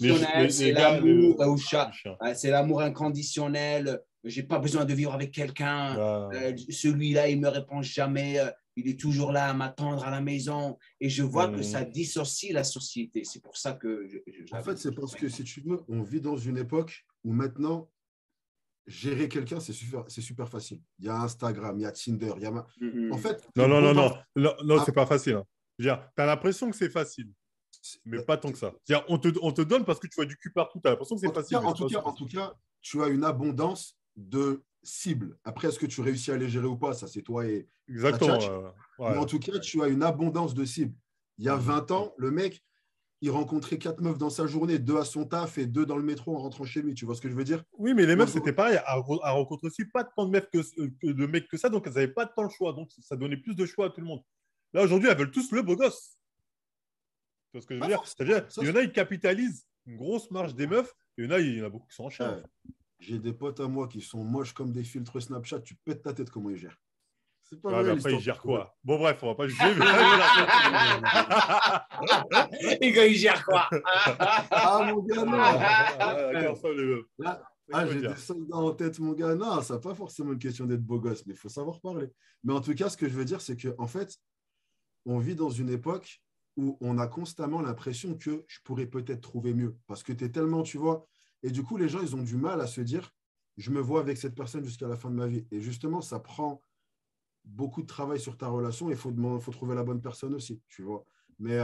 c'est l'amour au chat. C'est l'amour inconditionnel. J'ai pas besoin de vivre avec quelqu'un. Celui-là, il me répond jamais. Il est toujours là à m'attendre à la maison. Et je vois que ça dissocie la société. C'est pour ça que en fait, c'est parce que, si tu veux, on vit dans une époque où maintenant, gérer quelqu'un, c'est super facile. Il y a Instagram, il y a Tinder, il y a... En fait... Non, c'est pas facile. Hein. Tu as l'impression que c'est facile, mais pas tant que ça. On te donne parce que tu vois du cul partout, tu as l'impression que c'est facile. En tout cas, tu as une abondance de cibles. Après, est-ce que tu réussis à les gérer ou pas? Ça, c'est toi et... Exactement. Mais en tout cas, tu as une abondance de cibles. Il y a 20 ans, le mec... il rencontrait 4 meufs dans sa journée, 2 à son taf et 2 dans le métro en rentrant chez lui. Tu vois ce que je veux dire? Oui, mais les meufs, c'était pareil. À rencontrer aussi pas tant de mecs de mecs que ça, donc elles n'avaient pas tant le choix. Donc, ça donnait plus de choix à tout le monde. Là, aujourd'hui, elles veulent tous le beau gosse. Tu vois ce que je veux dire? C'est-à-dire, il y en a, ils capitalisent une grosse marge des meufs, et il y en a beaucoup qui sont en charge. J'ai des potes à moi qui sont moches comme des filtres Snapchat. Tu pètes ta tête comment ils gèrent. C'est pas vrai, après, il gère quoi? Bon, bref, on va pas juger. Et quand il gère quoi? Mon gars, non. J'ai des soldats en tête, mon gars. Non, ça n'a pas forcément une question d'être beau gosse, mais il faut savoir parler. Mais en tout cas, ce que je veux dire, c'est qu'en fait, on vit dans une époque où on a constamment l'impression que je pourrais peut-être trouver mieux. Parce que tu es tellement, tu vois... Et du coup, les gens, ils ont du mal à se dire, je me vois avec cette personne jusqu'à la fin de ma vie. Et justement, ça prend... beaucoup de travail sur ta relation, il faut trouver la bonne personne aussi, tu vois. Mais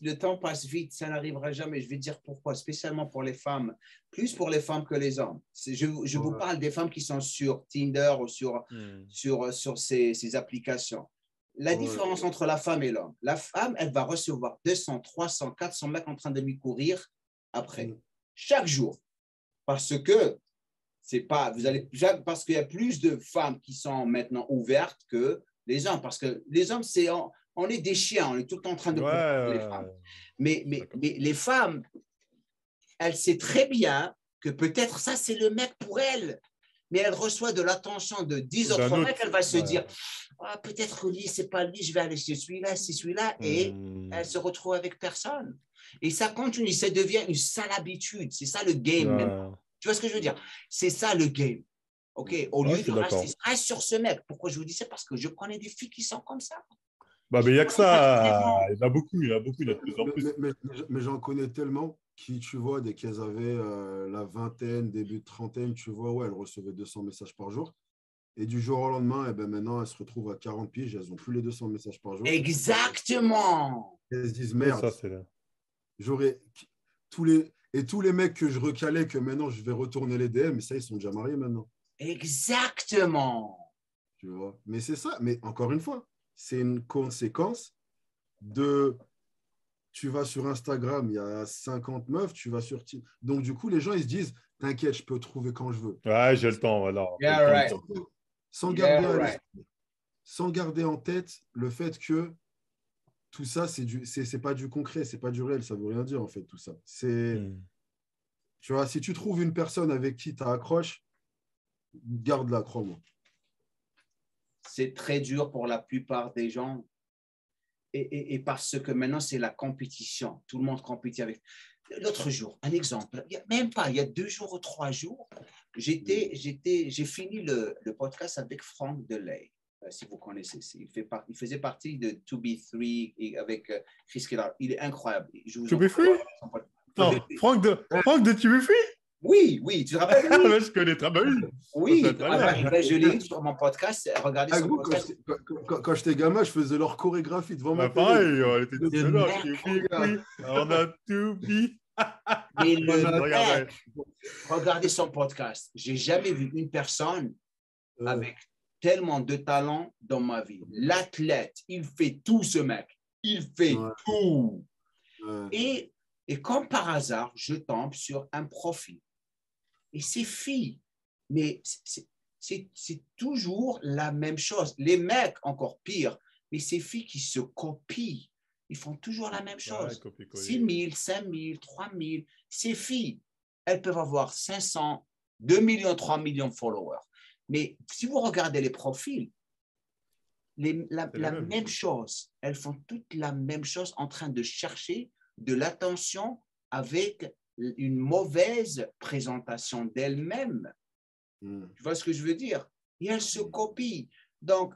le temps passe vite, ça n'arrivera jamais. Je vais te dire pourquoi, spécialement pour les femmes, plus pour les femmes que les hommes. Je vous parle des femmes qui sont sur Tinder ou sur ces applications. La différence entre la femme et l'homme, la femme, elle va recevoir 200, 300, 400 mecs en train de lui courir après, chaque jour, parce que parce qu'il y a plus de femmes qui sont maintenant ouvertes que les hommes. Parce que les hommes, on est des chiens, on est tout le temps en train de courir les femmes. Mais les femmes, elles savent très bien que peut-être ça, c'est le mec pour elle. Mais elle reçoit de l'attention de 10 autres mecs, elle va se dire peut-être que lui, c'est pas lui, je vais aller chez celui-là, c'est celui-là. Et elle se retrouve avec personne. Et ça continue, ça devient une sale habitude. C'est ça le game maintenant. Tu vois ce que je veux dire? C'est ça le game. OK? Au lieu de rester sur ce mec. Pourquoi je vous dis ça? Parce que je connais des filles qui sont comme ça. Bah, mais il n'y a que ça. Il y en a beaucoup, il y en a de plus en plus. Mais j'en connais tellement qui, tu vois, dès qu'elles avaient la vingtaine, début de trentaine, tu vois, ouais, elles recevaient 200 messages par jour. Et du jour au lendemain, eh ben maintenant, elles se retrouvent à 40 piges, elles n'ont plus les 200 messages par jour. Exactement. Elles se disent, Ouais, merde, ça, c'est là. j'aurais tous les mecs que je recalais, que maintenant je vais retourner les DM, mais ça, ils sont déjà mariés maintenant. Exactement. Tu vois. Mais c'est ça. Mais encore une fois, c'est une conséquence de. Tu vas sur Instagram, il y a 50 meufs, tu vas sur. Donc, du coup, les gens, ils se disent, t'inquiète, je peux trouver quand je veux. Ouais, j'ai le temps, voilà. Yeah, J'ai le right. temps. Sans garder en tête le fait que tout ça, c'est pas du concret, c'est pas du réel, ça veut rien dire, en fait, tout ça. Tu vois, si tu trouves une personne avec qui tu accroches, garde-la, crois-moi. C'est très dur pour la plupart des gens. Et parce que maintenant, c'est la compétition. Tout le monde compétit avec. L'autre jour, un exemple, même pas, il y a 2 jours ou 3 jours, j'ai fini le podcast avec Franck Delay, si vous connaissez. Il faisait partie de 2B3 et avec Chris Kellard. Il est incroyable. To be free? Non, Franck de To be free? Oui, tu te rappelles? Je connais très bien. Oui, je l'ai eu sur mon podcast. Regardez son podcast. Quand j'étais gamin, je faisais leur chorégraphie devant ma télé. Pareil, on était tous là. On a tout mis. Mais le mec, regardez son podcast. J'ai jamais vu une personne avec tellement de talent dans ma vie. L'athlète, il fait tout, ce mec. Il fait tout. Et comme par hasard, je tombe sur un profil. Et ces filles, mais c'est toujours la même chose. Les mecs, encore pire, mais ces filles qui se copient, ils font toujours la même chose. 6 000, 5 000, 3 000. Ces filles, elles peuvent avoir 500, 2 millions, 3 millions de followers. Mais si vous regardez les profils, la même chose. Elles font toutes la même chose en train de chercher de l'attention avec une mauvaise présentation d'elle-même. Tu vois ce que je veux dire? Et elle se copie. Donc,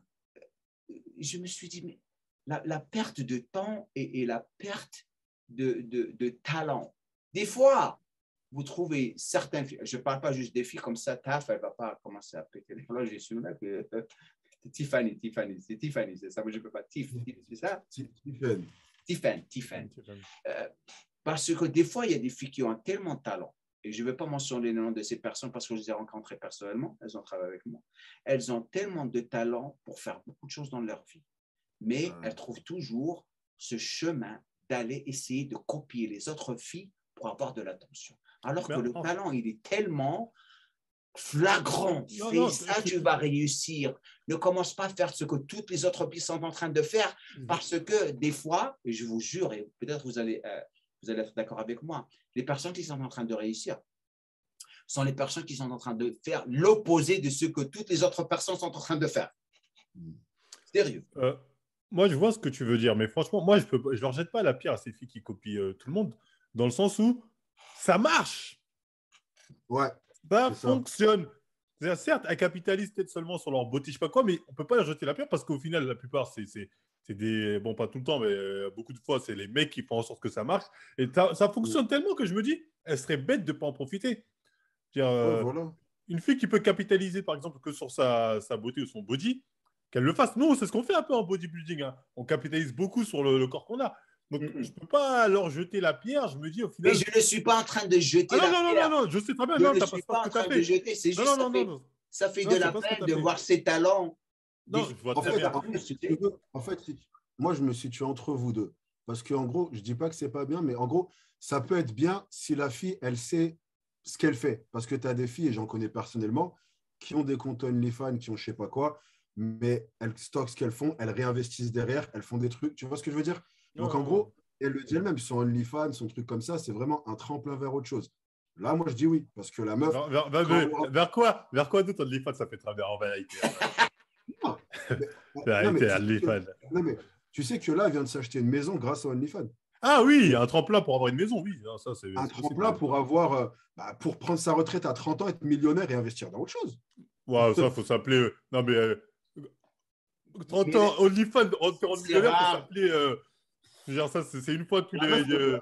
je me suis dit, mais la perte de temps et la perte de talent. Des fois, vous trouvez certaines filles, je ne parle pas juste des filles comme ça, taf, elle ne va pas commencer à péter les plombs. J'ai su là que Tiffany, c'est ça, mais je ne peux pas. C'est ça? Tiffany. Parce que des fois, il y a des filles qui ont tellement de talent, et je ne vais pas mentionner le nom de ces personnes parce que je les ai rencontrées personnellement, elles ont travaillé avec moi. Elles ont tellement de talent pour faire beaucoup de choses dans leur vie, mais elles trouvent toujours ce chemin d'aller essayer de copier les autres filles pour avoir de l'attention. Alors que le talent, il est tellement flagrant. Fais ça, tu vas réussir. Ne commence pas à faire ce que toutes les autres filles sont en train de faire, parce que des fois, et je vous jure, et peut-être vous allez être d'accord avec moi, les personnes qui sont en train de réussir sont les personnes qui sont en train de faire l'opposé de ce que toutes les autres personnes sont en train de faire. Sérieux. Moi, je vois ce que tu veux dire, mais franchement, moi, je ne leur jette pas la pierre à ces filles qui copient tout le monde, dans le sens où ça marche. Ouais. Ça fonctionne. Certes, elles capitalisent peut-être seulement sur leur beauté, je ne sais pas quoi, mais on ne peut pas leur jeter la pierre parce qu'au final, la plupart, c'est des. Bon, pas tout le temps, mais beaucoup de fois, c'est les mecs qui font en sorte que ça marche. Et ça fonctionne tellement que je me dis, elle serait bête de ne pas en profiter. Voilà. Une fille qui peut capitaliser, par exemple, que sur sa beauté ou son body, qu'elle le fasse. Nous, c'est ce qu'on fait un peu en bodybuilding. Hein. On capitalise beaucoup sur le corps qu'on a. Donc, je ne peux pas leur jeter la pierre. Je me dis au final. Mais je ne suis pas en train de jeter la pierre. Non, je sais très bien. Je ne suis pas en train de jeter. C'est juste ça fait de la peine de voir ses talents. Non, je vois très bien. En fait, moi, je me situe entre vous deux. Parce qu'en gros, je ne dis pas que ce n'est pas bien, mais en gros, ça peut être bien si la fille, elle sait ce qu'elle fait. Parce que tu as des filles, et j'en connais personnellement, qui ont des comptes OnlyFans, qui ont je ne sais pas quoi, mais elles stockent ce qu'elles font, elles réinvestissent derrière, elles font des trucs. Tu vois ce que je veux dire? Donc, en gros, elle le dit elle-même, son OnlyFans, son truc comme ça, c'est vraiment un tremplin vers autre chose. Là, moi, je dis oui, parce que la meuf… Vers quoi d'autre OnlyFans, ça fait travers en vérité? Non, mais tu sais que là, elle vient de s'acheter une maison grâce à OnlyFans. Ah oui, un tremplin pour avoir une maison, oui. Ça, un tremplin pour avoir… pour prendre sa retraite à 30 ans, être millionnaire et investir dans autre chose. Ouais, ça, il faut s'appeler… Non, mais… 30 ans, OnlyFans, on te rend C'est millionnaire, ça rare. s'appelait. Genre, ça, c'est une fois tous La les.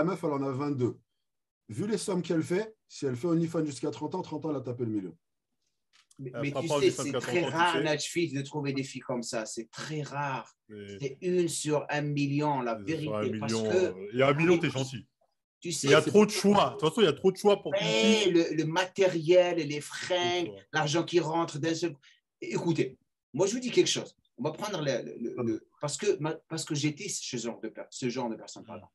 meuf, elle en a 22. Vu les sommes qu'elle fait, si elle fait OnlyFans jusqu'à 30 ans, elle a tapé le million. Mais fera tu pas sais, OnlyFans c'est 40 très ans, tu rare, sais. Netflix, de trouver des filles comme ça. C'est très rare. C'est C'est 1 sur 1 million, la sur un vérité. Parce million. que, Il y a 1 million, t'es gentil. tu Il y a sais, trop de choix. De toute façon, il y a trop de choix pour qu'une fille. le matériel et les Trop de fringues, choix. l'argent qui rentre d'un seul. Écoutez, moi, je vous dis quelque chose. On va prendre parce que j'étais ce genre de personne. Pardon.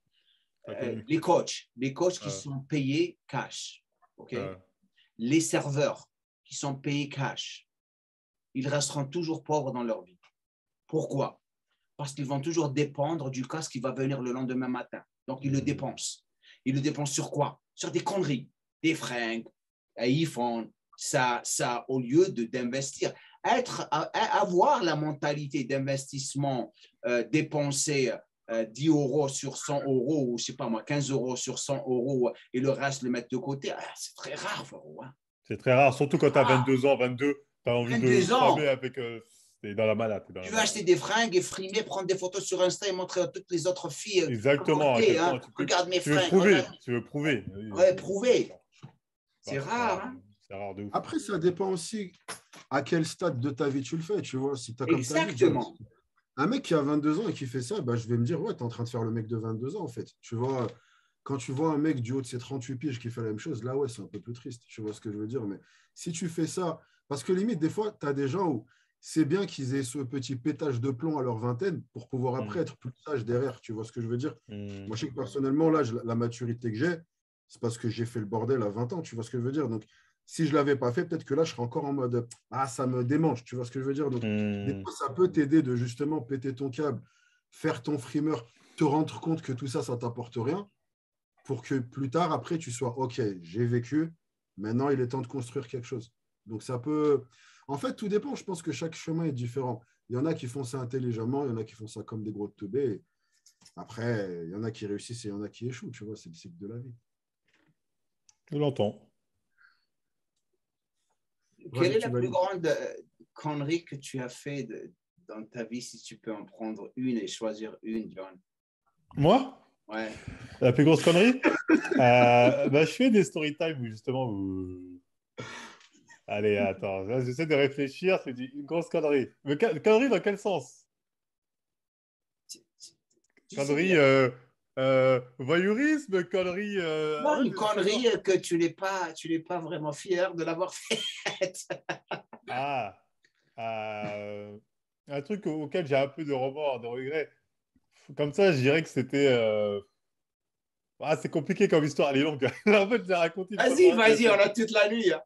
T'as connu. Les coachs qui Ouais. sont payés cash. OK? Ouais. Les serveurs qui sont payés cash, ils resteront toujours pauvres dans leur vie. Pourquoi? Parce qu'ils vont toujours dépendre du casque qui va venir le lendemain matin. Donc, ils le dépensent. Ils le dépensent sur quoi? Sur des conneries, des fringues, un iPhone. Ça, au lieu d'investir, avoir la mentalité d'investissement, dépenser 10 euros sur 100 euros, ou je sais pas moi, 15 euros sur 100 euros, et le reste le mettre de côté, c'est très rare, frérot. Hein. C'est très rare, surtout quand tu as 22 ans, 22, tu as envie de 22 ans. spammer avec. T'es dans la malade. Tu veux acheter des fringues et frimer, prendre des photos sur Insta et montrer à toutes les autres filles. Exactement. Porter, Hein. Regarde mes tu veux fringues. prouver. Regarde. Tu veux prouver. Ouais, prouver. C'est rare. Hein. C'est rare de ouf. Après, ça dépend aussi à quel stade de ta vie tu le fais. Tu vois, si tu as comme Exactement. Un mec qui a 22 ans et qui fait ça, bah, je vais me dire, ouais, tu es en train de faire le mec de 22 ans, en fait. Tu vois, quand tu vois un mec du haut de ses 38 piges qui fait la même chose, là, ouais, c'est un peu plus triste. Tu vois ce que je veux dire? Mais si tu fais ça, parce que limite, des fois, tu as des gens où c'est bien qu'ils aient ce petit pétage de plomb à leur vingtaine pour pouvoir après être plus sage derrière. Tu vois ce que je veux dire? Moi, je sais que personnellement, là, la maturité que j'ai, c'est parce que j'ai fait le bordel à 20 ans. Tu vois ce que je veux dire? Donc, si je ne l'avais pas fait, peut-être que là, je serais encore en mode ah, ça me démange. Tu vois ce que je veux dire? Donc, des fois, ça peut t'aider de justement péter ton câble, faire ton frimeur, te rendre compte que tout ça, ça ne t'apporte rien pour que plus tard, après, tu sois OK, j'ai vécu, maintenant, il est temps de construire quelque chose. Donc, ça peut. En fait, tout dépend. Je pense que chaque chemin est différent. Il y en a qui font ça intelligemment, il y en a qui font ça comme des gros teubés. Après, il y en a qui réussissent et il y en a qui échouent. Tu vois, c'est le cycle de la vie. Je l'entends. Quelle est la plus grande connerie que tu as fait dans ta vie, si tu peux en prendre une et choisir une, John? Moi? Ouais. La plus grosse connerie? Je fais des story time où justement. Allez, attends, là, j'essaie de réfléchir, c'est une grosse connerie. Mais connerie dans quel sens? Connerie, voyeurisme, connerie. Non, une connerie que tu n'es pas vraiment fier de l'avoir faite. Un truc auquel j'ai un peu de remords, de regrets. Comme ça, je dirais que c'était. C'est compliqué comme histoire, elle est longue. En fait, j'ai raconté. Vas-y, on a toute la nuit. Hein.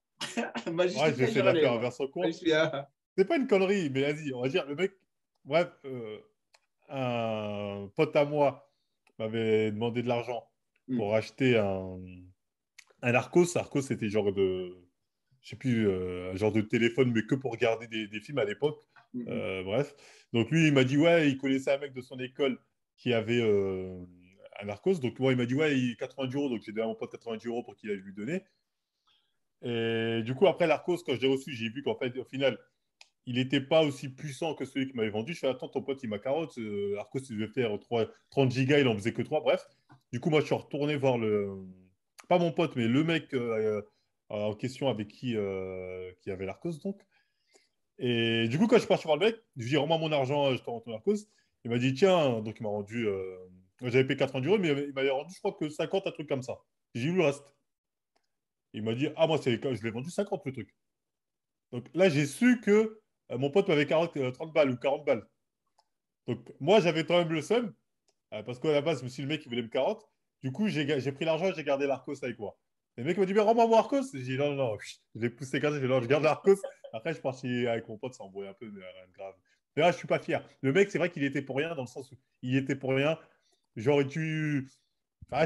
Ouais, j'essaie de la faire en version courte. C'est pas une connerie, mais vas-y, on va dire, le mec. Bref, un pote à moi m'avait demandé de l'argent pour acheter un Arcos. Arcos, c'était genre de. Je sais plus, un genre de téléphone, mais que pour regarder des films à l'époque. Bref. Donc lui, il m'a dit, ouais, il connaissait un mec de son école qui avait un Arcos. Donc moi, il m'a dit, ouais, 90 euros. Donc j'ai donné à mon pote 90 euros pour qu'il aille lui donner. Et du coup, après l'Arcos, quand je l'ai reçu, j'ai vu qu'en fait, au final, il n'était pas aussi puissant que celui qui m'avait vendu. Je fais, attends, ton pote, il m'a carotte. Arcos, il devait faire 30 gigas, il en faisait que 3. Bref. Du coup, moi, je suis retourné voir pas mon pote, mais le mec en question avec qui avait l'Arcos, donc. Et du coup, quand je suis parti voir le mec, je lui ai dit, rends-moi mon argent, je te rends ton Arcos. Il m'a dit, tiens, donc il m'a rendu. J'avais payé 90 euros, mais il m'avait rendu, je crois que 50, un truc comme ça. J'ai eu le reste. Il m'a dit, moi, je l'ai vendu 50 le truc. Donc là, j'ai su que mon pote m'avait 30 balles ou 40 balles. Donc moi, j'avais quand même le seum, parce qu'à la base, je me suis dit, le mec, il voulait me 40. Du coup, j'ai pris l'argent et j'ai gardé l'Arcos avec moi. Et le mec m'a dit, mais rends-moi mon Arcos. J'ai dit, non. Je l'ai poussé comme ça, j'ai dit, non, je garde l'Arcos. Après, je suis parti avec mon pote, ça embrouille un peu, mais rien de grave. Mais là, je suis pas fier. Le mec, c'est vrai qu'il était pour rien, dans le sens où il était pour rien. Genre, je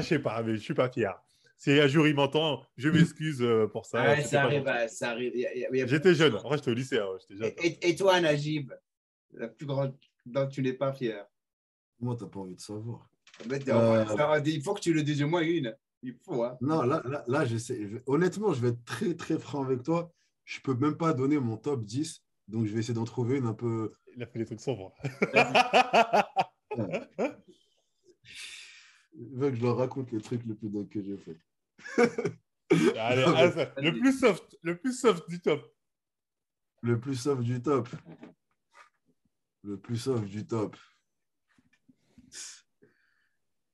sais pas, mais je suis pas fier. Si un jour il m'entend, je m'excuse pour ça. Ça arrive, ça arrive. J'étais jeune. En vrai, j'étais au lycée. J'étais jeune. Et toi, Najib, la plus grande dont tu n'es pas fier? Moi, t'as pas envie de savoir. Il faut que tu le dises au moins une. Il faut. Hein. Non, là j'essaie. Honnêtement, je vais être très, très franc avec toi. Je peux même pas donner mon top 10 Donc, je vais essayer d'en trouver une un peu. Il a fait des trucs sombres. Je veux que je leur raconte les trucs les plus dingues que j'ai fait. Allez, le plus soft du top. Le plus soft du top. Le plus soft du top.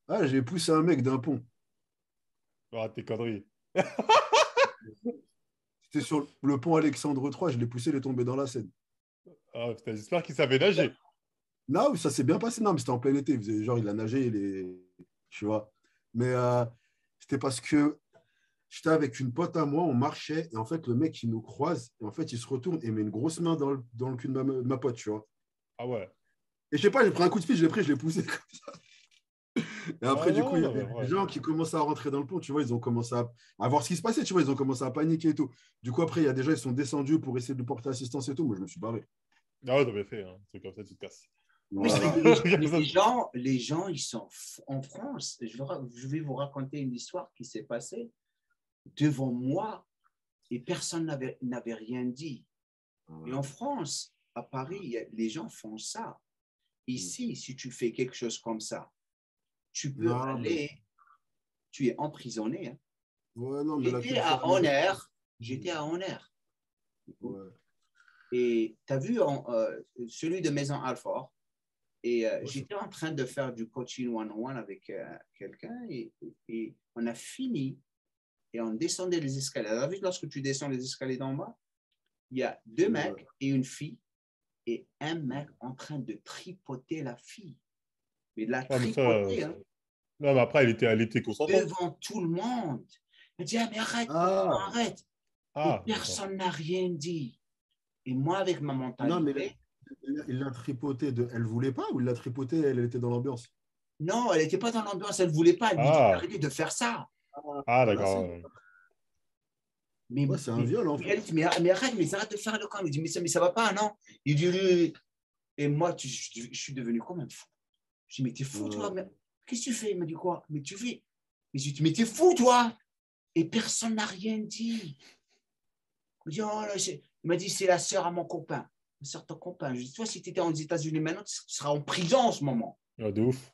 Ah, j'ai poussé un mec d'un pont. Oh, tes conneries. C'était sur le pont Alexandre III, je l'ai poussé, il est tombé dans la Seine. Oh, putain, j'espère qu'il savait nager. Non, ça s'est bien passé. Non, mais c'était en plein été. Genre, il a nagé, tu vois. Mais c'était parce que j'étais avec une pote à moi, on marchait, et en fait, le mec, il nous croise, et en fait, il se retourne et met une grosse main dans le cul de ma pote, tu vois. Ah ouais. Et je sais pas, j'ai pris un coup de pied, je l'ai poussé comme ça. Et après, Ah du coup, il y a ouais. des gens qui commencent à rentrer dans le pont, tu vois, ils ont commencé à voir ce qui se passait, tu vois, ils ont commencé à paniquer et tout. Du coup, après, il y a des gens, ils sont descendus pour essayer de porter assistance et tout. Moi, je me suis barré. Ah ouais, t'as bien fait. Hein. Un truc comme ça, tu te casses. Oui, Voilà. les gens, ils sont en France. Je vais vous raconter une histoire qui s'est passée devant moi et personne n'avait rien dit. Et en France, à Paris, les gens font ça. Ici, si tu fais quelque chose comme ça, tu peux aller, tu es emprisonné. Hein. Ouais, non, mais J'étais à Honor. Ouais. Et tu as vu celui de Maison Alfort. Et j'étais en train de faire du coaching one-on-one avec quelqu'un et on a fini et on descendait les escaliers. Alors, vu, lorsque tu descends les escaliers d'en bas, il y a deux mecs et une fille et un mec en train de tripoter la fille. Mais de la tripoter. Hein, non, mais après, elle était consentant. devant tout le monde. Elle dit, mais arrête, arrête. Et personne n'a rien dit. Et moi, avec ma mentalité... Non, mais il l'a tripoté elle voulait pas ou il l'a tripoté, elle était dans l'ambiance? Non, elle n'était pas dans l'ambiance, elle voulait pas. Elle lui dit arrêtez de faire ça. Ah, d'accord. Mais, c'est un viol, en fait. Elle dit, mais arrête de faire le camp. Il dit, mais ça va pas, non? Il dit, et moi, je suis devenu comme un fou. Je dis, mais t'es fou, toi. Qu'est-ce que tu fais? Il m'a dit, quoi? Mais tu fais. Mais je dis, mais t'es fou, toi. Et personne n'a rien dit. Il m'a dit, c'est la sœur à mon copain. La sœur de ton copain. Je dis, toi, si tu étais aux États-Unis maintenant, tu seras en prison en ce moment. Ah, de ouf.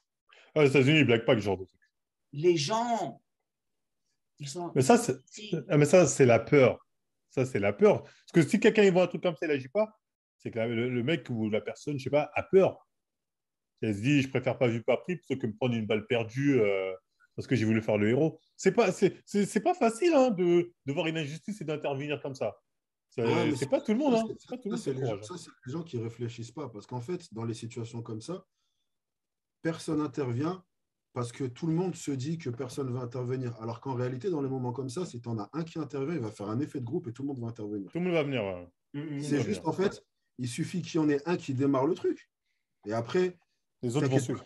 Ah, les États-Unis, ils blaguent pas que genre de truc. Les gens, ils sont. Mais ça, c'est la peur. Ça, c'est la peur. Parce que si quelqu'un voit un truc comme ça, il n'agit pas, c'est que le mec ou la personne, je sais pas, a peur. Elle se dit, je préfère pas vivre par prix plutôt que me prendre une balle perdue parce que j'ai voulu faire le héros. C'est pas facile hein, de voir une injustice et d'intervenir comme ça. C'est pas tout le monde. C'est les gens qui réfléchissent pas. Parce qu'en fait, dans les situations comme ça, personne n'intervient parce que tout le monde se dit que personne ne va intervenir. Alors qu'en réalité, dans les moments comme ça, si tu en as un qui intervient, il va faire un effet de groupe et tout le monde va intervenir. Tout le monde va venir. Ouais. C'est juste, en fait, il suffit qu'il y en ait un qui démarre le truc. Et après, les autres vont suivre.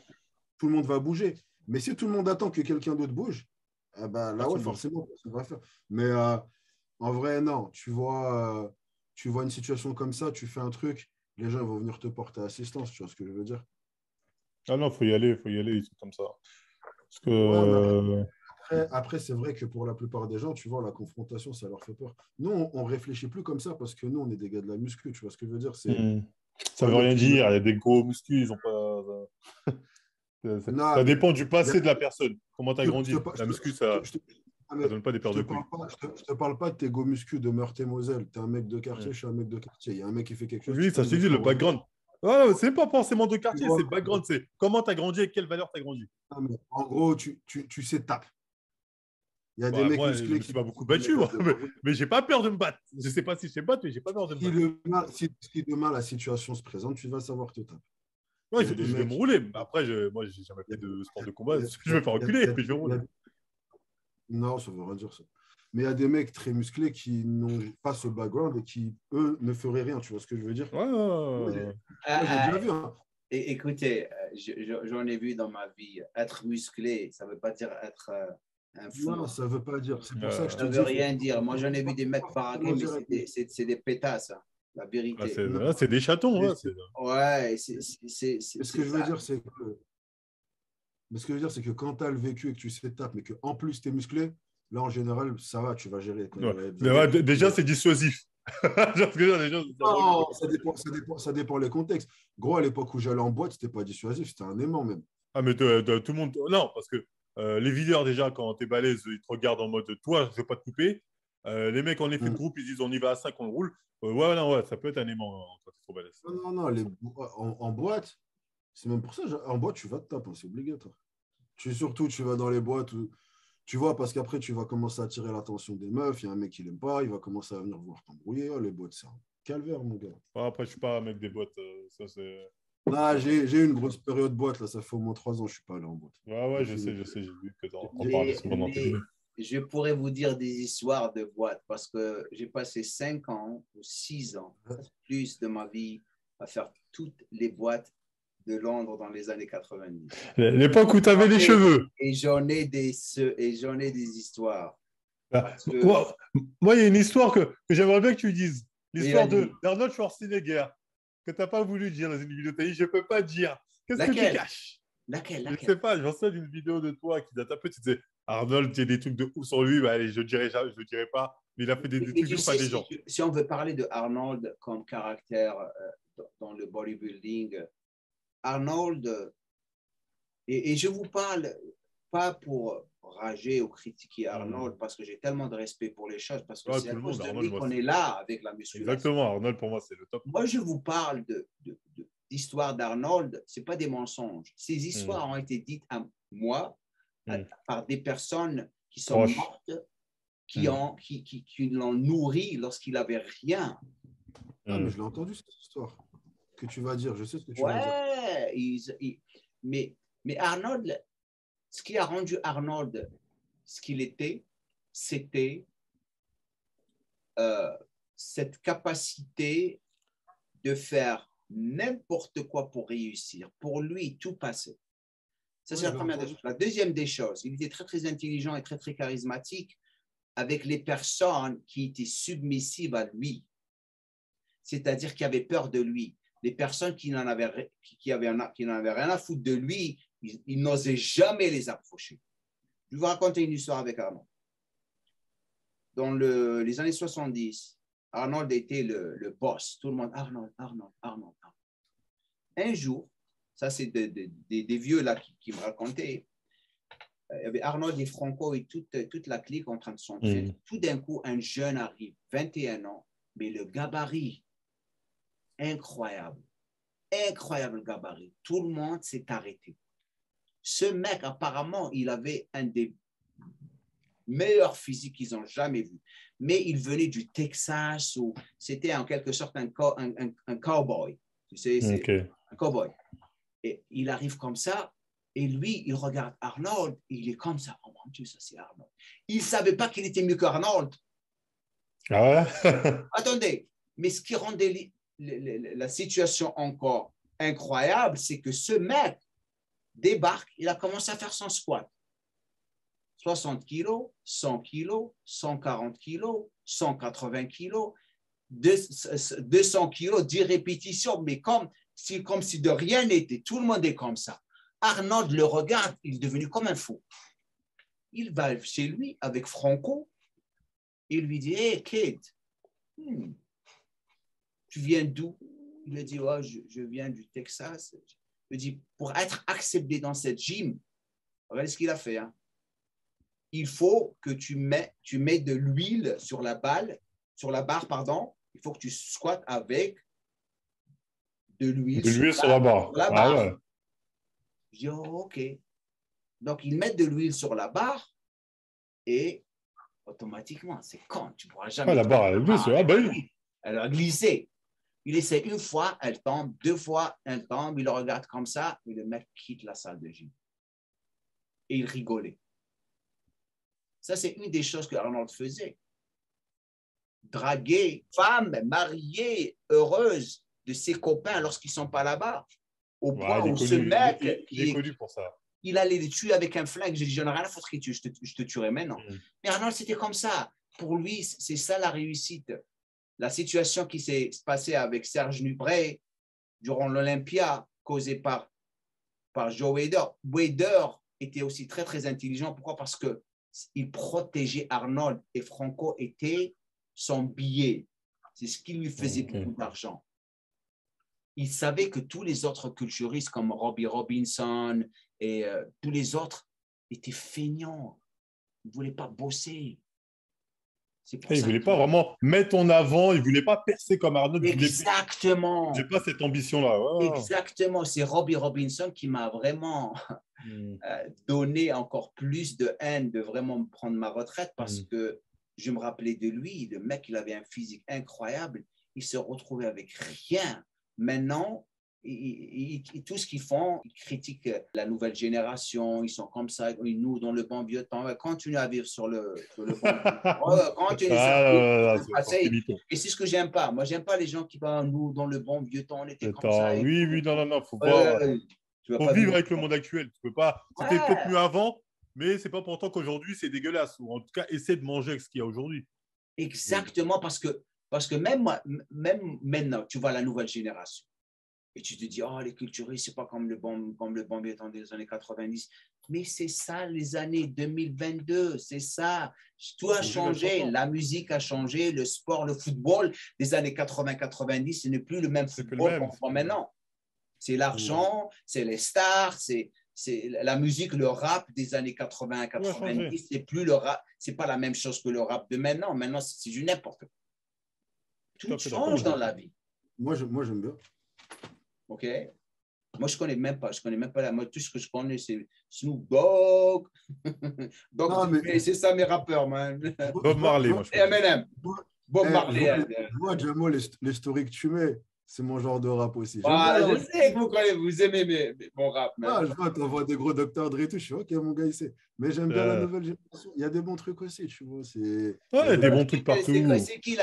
Tout le monde va bouger. Mais si tout le monde attend que quelqu'un d'autre bouge, là, ouais, forcément, ça va faire. Mais en vrai, non. Tu vois une situation comme ça, tu fais un truc, les gens vont venir te porter assistance. Tu vois ce que je veux dire? Ah non, faut y aller, comme ça. Parce que... Après, c'est vrai que pour la plupart des gens, tu vois, la confrontation, ça leur fait peur. Nous, on ne réfléchit plus comme ça parce que nous, on est des gars de la muscu. Tu vois ce que je veux dire? Ça ne veut rien dire. Il y a des gros muscles, ils ont pas... ça dépend du passé de la personne. Comment tu as grandi. La muscu, ça ne donne pas des paires de couilles. Je ne te parle pas de tes go muscu de Meurthe-et-Moselle. Tu es un mec de quartier, je suis un mec de quartier. Il y a un mec qui fait quelque chose. Oui, ça je t'ai dit, le background. C'est pas forcément de quartier, c'est le background. C'est comment tu as grandi et quelle valeur tu as grandi. En gros, tu sais tape. Il y a des mecs moi, musclés je ne me suis pas beaucoup battu, moi. Mais je n'ai pas peur de me battre. Je ne sais pas si je sais battre, mais je n'ai pas peur de me battre. Si demain la situation se présente, tu vas savoir te taper. Ouais, je vais me rouler. Après, moi, je n'ai jamais fait de sport de combat. Je vais me faire reculer, puis je vais rouler. Non, ça ne veut rien dire ça. Mais il y a des mecs très musclés qui n'ont pas ce background et qui, eux, ne feraient rien. Tu vois ce que je veux dire? Ouais. J'ai déjà vu. Hein. Écoutez, j'en ai vu dans ma vie. Être musclé, ça ne veut pas dire être un fou. Non, ça ne veut pas dire. C'est pour ça que je te dis. Ça ne veut rien dire. Moi, j'en ai vu des mecs baraqués, mais c'est des pétasses. Hein. La vérité. C'est des chatons. Ouais, ce que je veux dire, c'est que. Mais ce que je veux dire, c'est que quand tu as le vécu et que tu sais taper, mais qu'en plus tu es musclé, là en général, ça va, tu vas gérer. Mais déjà, c'est dissuasif. Parce que les gens, Non, ça dépend les contextes. Gros, à l'époque où j'allais en boîte, c'était pas dissuasif, c'était un aimant même. ah, mais tout le monde. Non, parce que les videurs, déjà, quand t'es balèze, ils te regardent en mode toi, je vais pas te couper. Les mecs en effet de Mm. groupe, ils disent on y va à 5, on le roule. Ouais, non, ouais, ça peut être un aimant quand t'es trop balèze. Non, non, non, en boîte, c'est même pour ça, en boîte, tu vas te taper, c'est obligatoire. Surtout, tu vas dans les boîtes où, tu vois, parce qu'après, tu vas commencer à attirer l'attention des meufs, il y a un mec qui l'aime pas, il va commencer à venir voir t'embrouiller. Oh, les boîtes, c'est un calvaire, mon gars. Ouais, après, je suis pas un mec des boîtes. Ça, c'est. Ah, j'ai eu une grosse période boîte, là, ça fait au moins 3 ans que je suis pas allé en boîte. Ouais, ouais, J'ai fini. je sais, j'ai vu que t'en J'ai- parlais souvent dans tes vidéos. Je pourrais vous dire des histoires de boîtes parce que j'ai passé 5 ans ou 6 ans, plus de ma vie, à faire toutes les boîtes de Londres dans les années 90. L'époque où t'avais les cheveux. Et j'en ai des histoires. Bah, que- moi, il y a une histoire que j'aimerais bien que tu dises. L'histoire vas-y. d'Arnold Schwarzenegger, que tu n'as pas voulu dire dans une vidéo. Tu as dit, je ne peux pas dire. Qu'est-ce que tu Laquelle caches? Laquelle Je ne sais pas, j'en sais d'une vidéo de toi qui date un peu. Tu disais, Arnold, il y a des trucs de ouf sur lui. Bah, allez, je ne le dirai pas. Mais il a fait des Mais trucs tu de ouf à sais, des gens. si on veut parler de Arnold comme caractère dans le bodybuilding, Arnold, et je vous parle pas pour rager ou critiquer Arnold parce que j'ai tellement de respect pour les choses, parce que Ouais, c'est tout à le cause monde, de Arnold, lui moi, qu'on c'est- est là avec la musculation. Exactement, Arnold, pour moi, c'est le top. Moi, je vous parle d'histoires d'Arnold, ce n'est pas des mensonges. Ces histoires ont été dites à moi par des personnes qui sont Proche. mortes, qui l'ont nourri lorsqu'il n'avait rien. Ah, mais je l'ai entendu cette histoire que tu vas dire. Je sais ce que tu vas dire. Ouais, mais Arnold, ce qui a rendu Arnold ce qu'il était, c'était cette capacité de faire n'importe quoi pour réussir. Pour lui, tout passait. Ça, c'est la première des choses. La deuxième des choses, il était très, très intelligent et très, très charismatique avec les personnes qui étaient submissives à lui, c'est-à-dire qui avaient peur de lui. Les personnes qui n'en avaient rien à foutre de lui, il n'osait jamais les approcher. Je vais vous raconter une histoire avec Arnold. Dans les années 70, Arnold était le boss. Tout le monde, Arnold. Un jour, ça c'est des vieux là qui me racontaient, il y avait Arnold et Franco et toute la clique en train de s'entraîner. Tout d'un coup, un jeune arrive, 21 ans, mais le gabarit, incroyable gabarit. Tout le monde s'est arrêté. Ce mec, apparemment, il avait un des meilleurs physiques qu'ils ont jamais vu. Mais il venait du Texas, ou c'était en quelque sorte un cowboy. Tu sais, c'est un cowboy. Et il arrive comme ça, et lui, il regarde Arnold, et il est comme ça. Oh mon Dieu, ça c'est Arnold. Il ne savait pas qu'il était mieux qu'Arnold. Ah ouais. Attendez, mais ce qui rendait la situation encore incroyable, c'est que ce mec débarque, il a commencé à faire son squat. 60 kilos, 100 kilos, 140 kilos, 180 kilos, 200 kilos, 10 répétitions, mais comme si de rien n'était. Tout le monde est comme ça. Arnold le regarde, il est devenu comme un fou. Il va chez lui avec Franco, il lui dit, hey kid, tu viens d'où? Il lui dit, oh, je viens du Texas. Il lui dit, pour être accepté dans cette gym, regardez ce qu'il a fait. Hein. Il faut que tu mets de l'huile sur la barre, pardon. Il faut que tu squattes avec de l'huile sur la barre. Ah ouais. Je dis, oh, OK. Donc, ils mettent de l'huile sur la barre et automatiquement, c'est quand tu ne pourras jamais. Ah, la barre, elle glisse. Ah, bah oui. Elle a glissé. Il essaie une fois, elle tombe. 2 fois, elle tombe. Il le regarde comme ça et le mec quitte la salle de gym. Et il rigolait. Ça, c'est une des choses que Arnold faisait. Draguer femme mariée, heureuse de ses copains lorsqu'ils ne sont pas là-bas. Au point où ce mec, il est connu pour ça. Il allait les tuer avec un flingue. J'ai dit, j'en ai rien à foutre qu'il tue, je te tuerai maintenant. Mais Arnold, c'était comme ça. Pour lui, c'est ça la réussite. La situation qui s'est passée avec Serge Nubret durant l'Olympia, causée par Joe Wader. Wader était aussi très, très intelligent. Pourquoi? Parce qu'il protégeait Arnold et Franco était son billet. C'est ce qui lui faisait beaucoup d'argent. Il savait que tous les autres culturistes comme Robbie Robinson et tous les autres étaient feignants. Ils ne voulaient pas bosser. Il ne voulait pas vraiment mettre en avant, il ne voulait pas percer comme Arnold. Exactement. Je n'ai pas cette ambition-là. Oh. Exactement. C'est Robbie Robinson qui m'a vraiment donné encore plus de haine de vraiment me prendre ma retraite parce que je me rappelais de lui. Le mec, il avait un physique incroyable. Il se retrouvait avec rien. Maintenant, tout ce qu'ils font, ils critiquent la nouvelle génération, ils sont comme ça, nous, dans le bon vieux temps, continue à vivre sur le bon vieux temps. Continue et c'est ce que j'aime pas. Moi, j'aime pas les gens qui parlent, nous, dans le bon vieux temps, on était comme ça. Oui, non, faut voir. Faut vivre avec le monde actuel. Tu peux pas. C'était peut-être mieux avant, mais c'est pas pour autant qu'aujourd'hui, c'est dégueulasse. Ou en tout cas, essaie de manger avec ce qu'il y a aujourd'hui. Exactement, parce que même maintenant, tu vois la nouvelle génération. Et tu te dis, oh, les culturistes, c'est pas comme le bon vieux temps des années 90. Mais c'est ça, les années 2022, c'est ça. Tout a changé, la musique a changé, le sport, le football des années 80-90, ce n'est plus le même football qu'on voit maintenant. C'est l'argent, c'est les stars, c'est la musique, le rap des années 80-90, c'est plus le rap, c'est pas la même chose que le rap de maintenant. Maintenant, c'est du n'importe quoi. Tout change dans la vie. Moi, j'aime bien. OK? Moi, je connais même pas moi, tout ce que je connais, c'est Snoop Dogg. C'est ça mes rappeurs, man. Bob Marley, moi, je connais. Eminem. Bob Marley. Moi, Jamal, les stories que tu mets, c'est mon genre de rap aussi. Je sais que vous aimez mon rap. Je vois, tu envoies des gros Dr. Dre et tout. Je suis OK, mon gars, il sait. Mais j'aime bien la nouvelle génération. Il y a des bons trucs aussi, tu vois. Il y a des bons trucs partout. C'est qui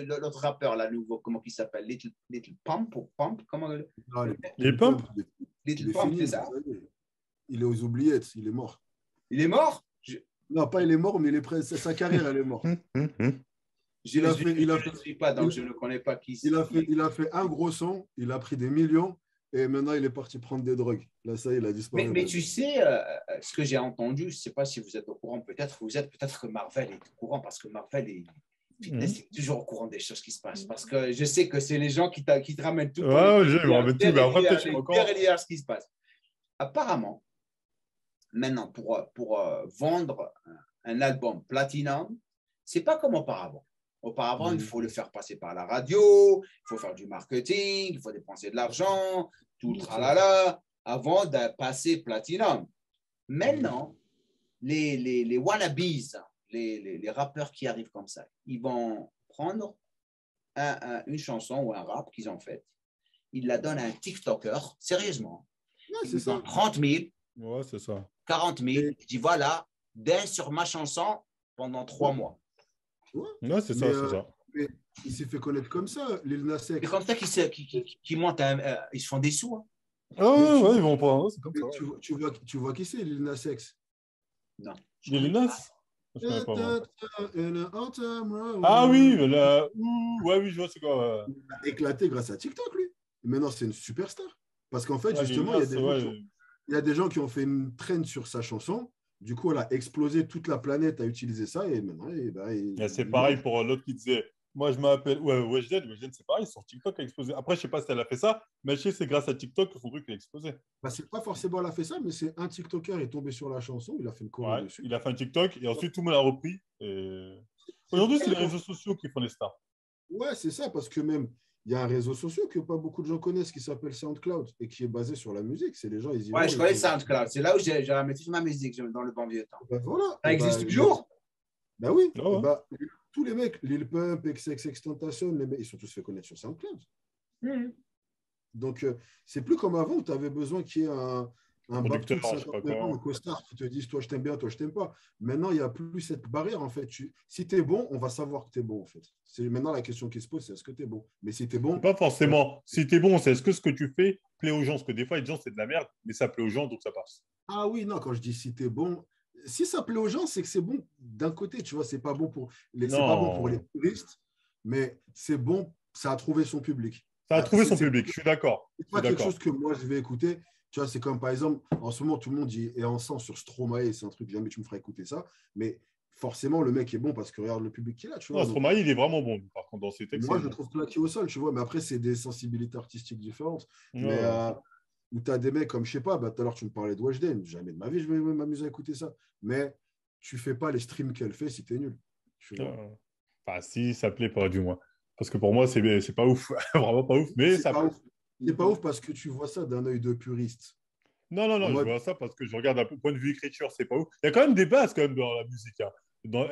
l'autre rappeur, là, nouveau? Comment il s'appelle? Little Pump ou Pump? Comment... Les Pump? Little Pump, c'est ça? Il est aux oubliettes. Il est mort. Il est mort? Non, pas il est mort, mais sa carrière, elle est morte. Je ne suis pas, donc je ne connais pas qui c'est. Il a fait un gros son, il a pris des millions et maintenant il est parti prendre des drogues. Là, ça, il a disparu. Mais tu sais, ce que j'ai entendu, je ne sais pas si vous êtes au courant, peut-être que Marvel est au courant parce que Marvel est toujours au courant des choses qui se passent. Parce que je sais que c'est les gens qui te ramènent tout. Je me ramène tout, mais après, peut-être que je encore. Ce qui se passe. Apparemment, maintenant, pour vendre un album Platinum, ce n'est pas comme auparavant. Auparavant, il faut le faire passer par la radio, il faut faire du marketing, il faut dépenser de l'argent, tout le tralala, avant de passer Platinum. Maintenant, les wannabes, les rappeurs qui arrivent comme ça, ils vont prendre une chanson ou un rap qu'ils ont fait, ils la donnent à un TikToker, sérieusement. C'est ça. 30 000, ouais, c'est ça. 40 000, ils disent voilà, dance sur ma chanson pendant 3 mois. Ouais, c'est ça, c'est ça. Mais il s'est fait connaître comme ça, Lil Nas X. C'est comme ça qu'ils montent, ils se font des sous. Hein. Ils vont pas. C'est comme ça. Tu vois qui c'est, Lil Nas X? Non. Lil Nas? Oui, je vois, c'est quoi. Il a éclaté grâce à TikTok, lui. Maintenant, c'est une superstar. Parce qu'en fait, justement, il y a des gens qui ont fait une trend sur sa chanson. Du coup, elle a explosé, toute la planète a utilisé ça et maintenant, c'est pareil pour l'autre qui disait, moi je m'appelle Weshden, c'est pareil, son TikTok a explosé. Après, je ne sais pas si elle a fait ça, mais je sais que c'est grâce à TikTok que son truc a explosé. C'est pas forcément elle a fait ça, mais c'est un TikToker est tombé sur la chanson, il a fait une choré dessus. Il a fait un TikTok et ensuite tout le monde a repris. Et... Aujourd'hui, c'est les réseaux sociaux qui font les stars. Ouais, c'est ça, parce que même, il y a un réseau social que pas beaucoup de gens connaissent qui s'appelle SoundCloud et qui est basé sur la musique. C'est les gens, ils y vont. Ouais, je connais SoundCloud. C'est là où j'ai ramené toute ma musique dans le bon vieux temps. Voilà. Ça existe toujours? Ben oui. Tous les mecs, Lil Pump, XXXTentacion, les mecs, ils sont tous fait connaître sur SoundCloud. Donc, c'est plus comme avant où tu avais besoin qu'il y ait un producteur, un costard qui te dise toi je t'aime bien, toi je t'aime pas. Maintenant, il n'y a plus cette barrière en fait. Si tu es bon, on va savoir que tu es bon en fait. C'est maintenant la question qui se pose, c'est est-ce que tu es bon? Mais si tu es bon. Pas forcément. Si tu es bon, c'est est-ce que ce que tu fais plaît aux gens? Parce que des fois, les gens, c'est de la merde, mais ça plaît aux gens, donc ça passe. Ah oui, non, quand je dis si tu es bon, si ça plaît aux gens, c'est que c'est bon d'un côté, tu vois, c'est pas bon pour les touristes, mais c'est bon, ça a trouvé son public. Ça a trouvé son public, je suis d'accord. C'est pas quelque chose que moi je vais écouter. Tu vois, c'est comme par exemple, en ce moment, tout le monde est encens sur Stromae, c'est un truc, jamais tu me feras écouter ça. Mais forcément, le mec est bon parce que regarde le public qu'il a, tu vois. Non, Stromae, il est vraiment bon, par contre, dans ses textes. Moi, je le trouve claqué au sol, tu vois. Mais après, c'est des sensibilités artistiques différentes. Mais où tu as des mecs comme, je sais pas, tout à l'heure, tu me parlais de Weshden. Jamais de ma vie, je vais m'amuser à écouter ça. Mais tu fais pas les streams qu'elle fait si t'es nul. Tu vois. Enfin, si, ça plaît pas, du moins. Parce que pour moi, c'est pas ouf. Vraiment pas ouf, mais ça plaît. C'est pas ouf parce que tu vois ça d'un œil de puriste. Non, je vois ça parce que je regarde un peu point de vue écriture, c'est pas ouf. Il y a quand même des bases quand même dans la musique. Hein.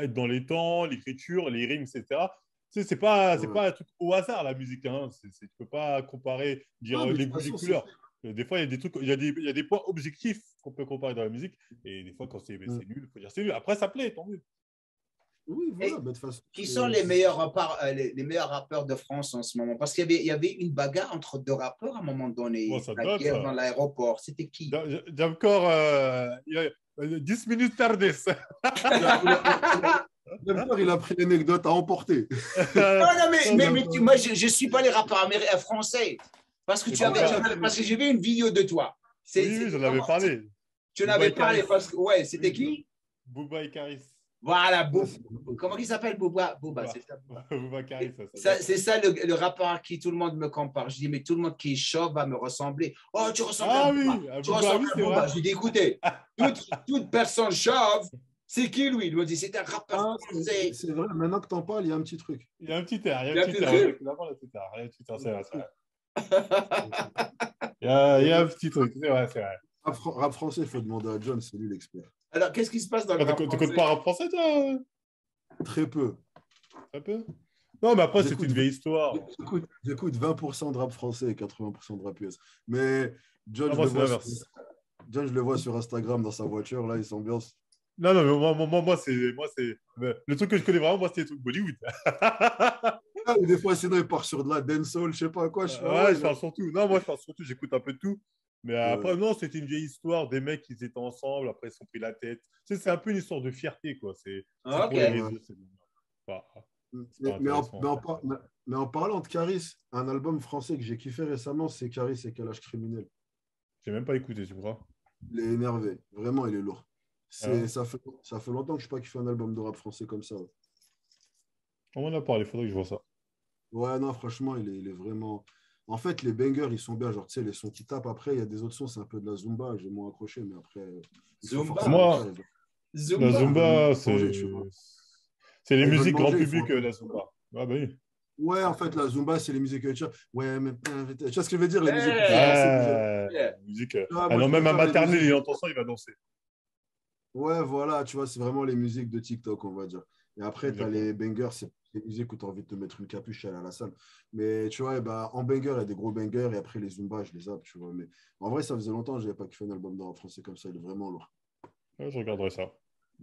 Être dans les temps, l'écriture, les rimes, etc. Tu sais, c'est pas un truc au hasard, la musique. Hein. Tu peux pas comparer, dire les goûts, les couleurs. Des fois, il y a des trucs, il y a des points objectifs qu'on peut comparer dans la musique. Et des fois, quand c'est nul, il faut dire c'est nul. Après, ça plaît, tant mieux. Oui, voilà. De toute façon, qui sont les meilleurs rappeurs de France en ce moment? Parce qu'il y avait une bagarre entre deux rappeurs à un moment donné. La guerre dans l'aéroport. C'était qui? J'ai encore 10 minutes tardées. Il a pris l'anecdote à emporter. Non, mais moi, je ne suis pas les rappeurs français. Parce que j'ai vu une vidéo de toi. Oui, j'en avais parlé. Tu en avais parlé parce que, c'était qui? Booba et Karis. Voilà, comment il s'appelle Booba, c'est ça. Booba Karis, c'est ça le rappeur à qui tout le monde me compare. Je dis, mais tout le monde qui est chauve va me ressembler. Oh, tu ressembles à Booba. Tu ressembles à Booba. Je dis, écoutez, toute personne chauve, c'est qui lui? Il me dit, c'est un rappeur français. C'est vrai, maintenant que tu en parles, il y a un petit truc. Il y a un petit air. Il y a un petit truc, c'est vrai. Rap français, il faut demander à John, c'est lui l'expert. Alors, qu'est-ce qui se passe dans le rap français? Tu n'écoutes pas rap français, toi? Très peu. Très peu? Non, mais après, c'est une vieille histoire. J'écoute 20% de rap français et 80% de rap US. Mais John, je le vois sur Instagram dans sa voiture, là, il s'ambiance. Non, mais moi, c'est. Le truc que je connais vraiment, moi, c'est les trucs Bollywood. Des fois, sinon, il part sur de la dancehall, je sais pas quoi. Je parle surtout. Non, moi, je parle surtout, j'écoute un peu de tout. Mais après, non, c'était une vieille histoire. Des mecs, ils étaient ensemble, après, ils se sont pris la tête. Tu sais, c'est un peu une histoire de fierté, quoi. C'est pour les réseaux. Mais en parlant de Caris, un album français que j'ai kiffé récemment, c'est Caris et Kalash Criminel. J'ai même pas écouté, tu crois? Il est énervé. Vraiment, il est lourd. Ça fait longtemps que je n'ai pas kiffé un album de rap français comme ça. Ouais. On m'en a parlé, il faudrait que je vois ça. Ouais, non, franchement, il est vraiment... En fait, les bangers, ils sont bien. Genre, tu sais, les sons qui tapent. Après, il y a des autres sons, c'est un peu de la Zumba. J'ai moins accroché, mais après... Moi, la Zumba, c'est les musiques grand public, la Zumba. Ah, bah oui. Ouais, en fait, la Zumba, c'est les musiques... Ouais, mais... Tu vois ce que je veux dire, les musiques... non, même à maternelle, il entend ça, il va danser. Ouais, voilà, tu vois, c'est vraiment les musiques de TikTok, on va dire. Et après, tu as les bangers, c'est les musiques où tu as envie de te mettre une capuche et aller à la salle. Mais tu vois, en banger, il y a des gros bangers et après les Zumba, je les zappe, tu vois. Mais en vrai, ça faisait longtemps que je n'avais pas kiffé un album de rap français comme ça, il est vraiment lourd. Ouais, je regarderai ça.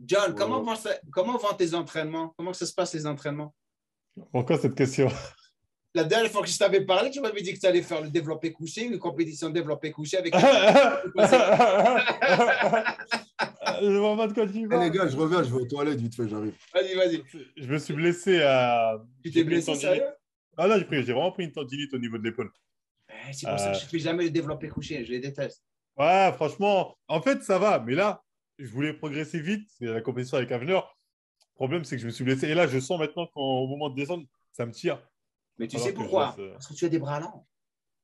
John, comment vont tes entraînements? Comment ça se passe les entraînements? Pourquoi cette question? La dernière fois que je t'avais parlé, tu m'avais dit que tu allais faire le développé couché, une compétition de développé couché avec. Je vois pas de quoi tu parles. Les gars, je reviens, je vais aux toilettes, vite fait, j'arrive. Vas-y. Je me suis blessé à. Tu t'es blessé, sérieux? Ah non, j'ai vraiment pris une tendinite au niveau de l'épaule. C'est pour ça que je ne fais jamais le développé couché, je les déteste. Ouais, franchement, en fait, ça va. Mais là, je voulais progresser vite. C'est la compétition avec Avenir. Le problème, c'est que je me suis blessé. Et là, je sens maintenant qu'au moment de descendre, ça me tire. Mais tu sais pourquoi? Parce que tu as des bras lents.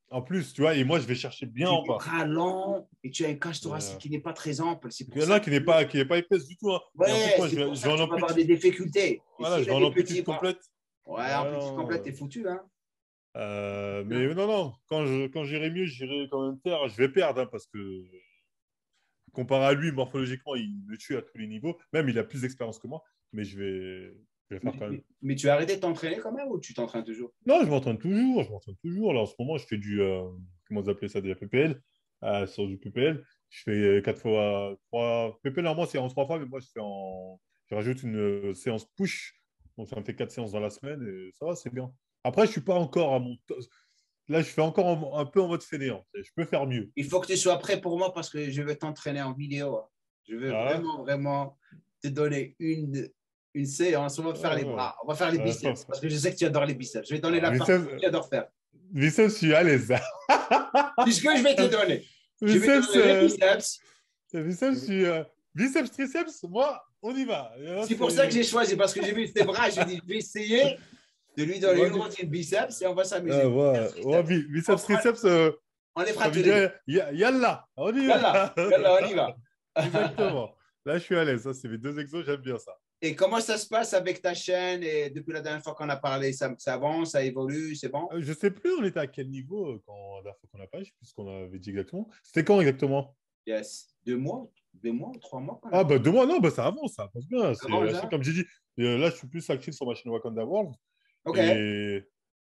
En plus, tu vois, et moi, je vais chercher bien en bas. Tu as des bras lents et tu as une cage thoracique qui n'est pas très ample. Il y en a qui n'est pas épaisse du tout. Hein. Ouais, en plus, moi, je vais avoir des difficultés. Voilà, je vais en amplitude complète. Ouais, amplitude complète, t'es foutu, hein. Mais non, quand j'irai mieux, j'irai quand même terre. Je vais perdre, hein, parce que comparé à lui, morphologiquement, il me tue à tous les niveaux. Même, il a plus d'expérience que moi, mais je vais faire quand même. Mais tu as arrêté de t'entraîner quand même ou tu t'entraînes toujours? Non, je m'entraîne toujours. Là, en ce moment, je fais du, comment vous appelez ça, de la PPL, sur du PPL. Je fais 4 fois 3. PPL, normalement, c'est en 3 fois, mais moi, je rajoute une séance push. Donc, ça me fait 4 séances dans la semaine et ça va, c'est bien. Après, je ne suis pas encore à mon... Là, je fais encore un peu en mode fainéant. Je peux faire mieux. Il faut que tu sois prêt pour moi parce que je vais t'entraîner en vidéo. Je veux vraiment te donner une séance. On va faire les bras. On va faire les biceps. Parce que je sais que tu adores les biceps. Je vais te donner la partie que tu adores faire. Biceps, je suis à l'aise. C'est ce que je vais te donner. Je vais te donner les biceps. Biceps, triceps, moi, On y va. C'est pour ça que j'ai choisi, parce que j'ai vu ses bras, j'ai dit, je vais essayer de lui donner une routine biceps et on va s'amuser. Biceps, triceps, on les fera tous les deux. Yalla, on y Yalla, va. yalla, on y va. Exactement. Là, je suis à l'aise. Ça, c'est mes 2 exos, j'aime bien ça. Et comment ça se passe avec ta chaîne? Et depuis la dernière fois qu'on a parlé, ça avance, ça évolue, c'est bon? Je ne sais plus, on était à quel niveau quand la dernière fois qu'on a parlé, je ne sais plus ce qu'on avait dit exactement. C'était quand exactement? Yes. 2 mois, 3 mois. Ah, 2 mois, non, ça avance bien. Avance, comme j'ai dit, là, je suis plus actif sur ma chaîne Wakanda World. OK. Et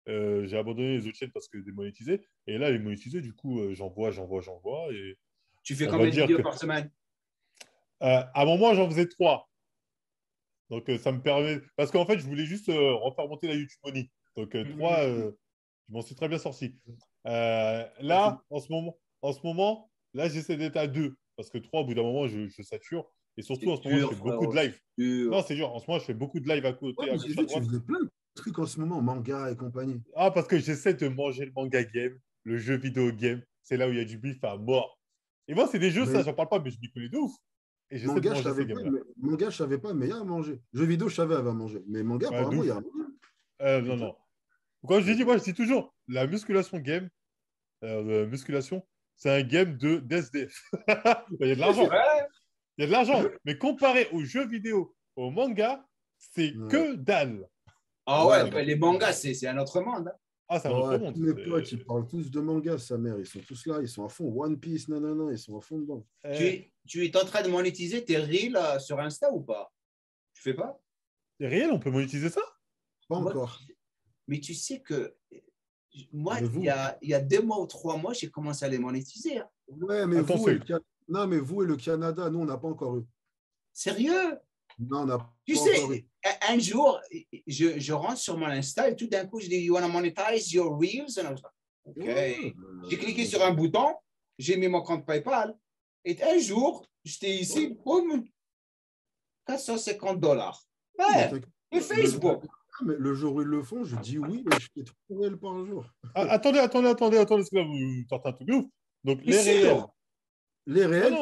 j'ai abandonné les autres chaînes parce que démonétisées. Et là, les monétisées, du coup, j'en vois. Et tu fais combien de vidéos par semaine? À un moment, j'en faisais 3. Donc, ça me permet. Parce qu'en fait, je voulais juste refaire monter la YouTube Money. Donc, 3, je m'en suis très bien sorti. Là, en ce moment, là, j'essaie d'être à 2. Parce que 3, au bout d'un moment, je sature. Et surtout, en ce moment, je fais beaucoup de live. Non, c'est dur. En ce moment, je fais beaucoup de live à côté. Ouais, j'ai vu, tu faisais plein de trucs en ce moment, manga et compagnie. Ah, parce que j'essaie de manger le manga game, le jeu vidéo game. C'est là où il y a du bif à mort. Et moi, c'est des jeux, ça, j'en parle pas, mais je m'y connais de ouf. Et j'essaie de manger ces games-là. Manga, je savais pas, mais il y a à manger. Jeux vidéo, je savais, il y avait à manger. Mais manga, apparemment, il y a à manger. Non. Quand je dis, moi, je dis toujours, la musculation game, musculation, c'est un game d'SDF. Il y a de l'argent. Il y a de l'argent. Mais comparé aux jeux vidéo, aux mangas, c'est que dalle. Ah ouais, les mangas, c'est un autre monde. Hein. Ah, c'est un autre monde. Mes potes, ils parlent tous de mangas, sa mère. Ils sont tous là, ils sont à fond. One Piece, non, ils sont à fond dedans. Tu es en train de monétiser tes reels sur Insta ou pas? Tu fais pas? C'est réel, on peut monétiser ça? Pas encore. Mais tu sais que moi, il y a 2 mois ou 3 mois, j'ai commencé à les monétiser. Hein. Ouais, mais vous et le Canada, nous, on n'a pas encore eu. Sérieux? Non, on n'a pas encore eu. Un jour, je rentre sur mon Insta et tout d'un coup, je dis, you want to monetize your reels? OK. J'ai cliqué sur un bouton, j'ai mis mon compte PayPal. Et un jour, j'étais ici, boum, $450. Ouais, et Facebook. Mais le jour où ils le font, je dis oui, mais je fais 3 réels par jour. Attendez, parce que là, vous tentez un truc de ouf. Donc, les réels. Les réels,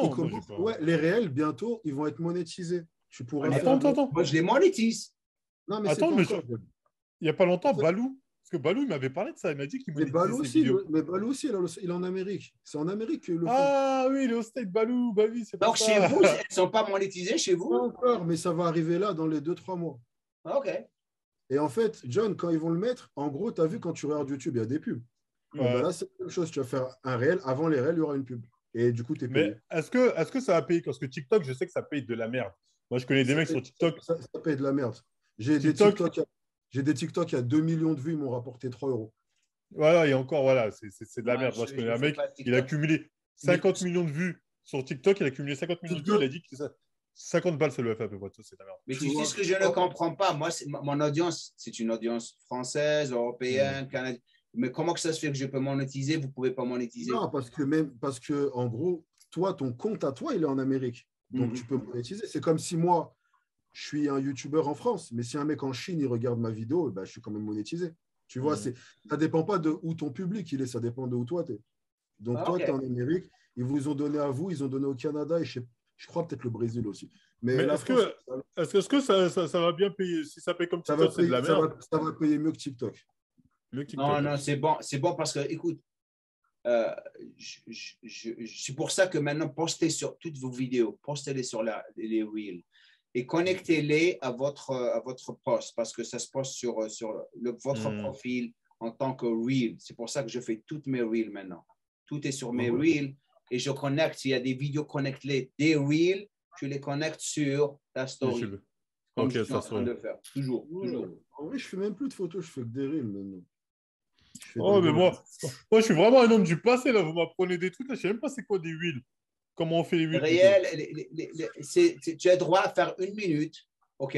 les réels, bientôt, ils vont être monétisés. Tu pourras attends. Moi, je les monétise. Non, mais attends, mais il n'y a pas longtemps, Balou, parce que Balou, il m'avait parlé de ça. Il m'a dit qu'il monétisait ses vidéos. Mais Balou aussi, il est en Amérique. C'est en Amérique que le Ah oui, il est au State, Balou. Bah oui, c'est pas donc, ça. chez vous, elles ne sont pas monétisées chez vous? Pas encore, mais ça va arriver là dans les 2-3 mois. OK. Et en fait, John, quand ils vont le mettre, en gros, tu as vu quand tu regardes YouTube, il y a des pubs. Ben là, c'est la même chose. Tu vas faire un réel. Avant les réels, il y aura une pub. Et du coup, tu es payé. Mais est-ce que ça va payer? Parce que TikTok, je sais que ça paye de la merde. Moi, je connais des mecs sur TikTok. Ça paye de la merde. J'ai des TikTok à 2 millions de vues, ils m'ont rapporté 3 €. Voilà, et encore, voilà, c'est de la merde. Moi, je connais un mec, il a cumulé 50 millions de vues sur TikTok, il a cumulé 50 millions de vues, il a dit que 50 balles, ça lui a fait à peu près. C'est de la merde. Mais tu sais ce que je ne comprends pas? Moi, mon audience, c'est une audience française, européenne, canadienne. Mais comment que ça se fait que je peux monétiser, vous ne pouvez pas monétiser? Non, parce que en gros, toi, ton compte à toi, il est en Amérique. Donc, tu peux monétiser. C'est comme si moi, je suis un YouTuber en France, mais si un mec en Chine, il regarde ma vidéo, ben, je suis quand même monétisé. Tu vois, ça ne dépend pas de où ton public il est, ça dépend de où toi tu es. Donc, toi, tu es en Amérique, ils vous ont donné à vous, ils ont donné au Canada et je crois peut-être le Brésil aussi. Mais est-ce que ça va bien payer? Si ça paye comme TikTok, c'est de la merde. Ça va payer mieux que TikTok. Non, c'est bon parce que, écoute, c'est pour ça que maintenant, postez sur toutes vos vidéos, postez-les sur les Reels et connectez-les à votre post parce que ça se poste sur votre profil en tant que Reel. C'est pour ça que je fais toutes mes Reels maintenant. Tout est sur mes Reels et je connecte. S'il y a des vidéos, connecte-les. Des Reels, tu les connectes sur ta story. YouTube. Comme je suis en train de faire. Toujours. En vrai, je ne fais même plus de photos, je fais que des Reels maintenant. Oh, mais moi, je suis vraiment un homme du passé, là. Vous m'apprenez des trucs, là. Je ne sais même pas c'est quoi des Reels. Comment on fait les Reels? Réel, tu as droit à faire 1 minute. OK?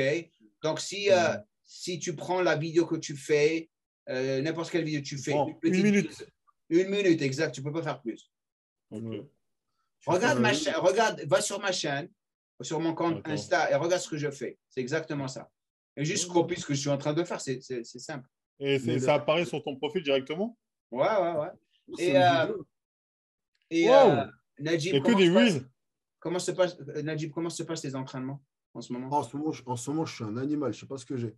Donc, si tu prends la vidéo que tu fais, n'importe quelle vidéo que tu fais. Une minute. 1 minute, exact. Tu ne peux pas faire plus. Okay. Regarde, va sur ma chaîne, sur mon compte Insta et regarde ce que je fais. C'est exactement ça. Et juste copie ce que je suis en train de faire. C'est simple. Et ça apparaît sur ton profil directement? Ouais. Et Najib, comment se passe tes entraînements en ce moment? En ce moment, je suis un animal. Je ne sais pas ce que j'ai.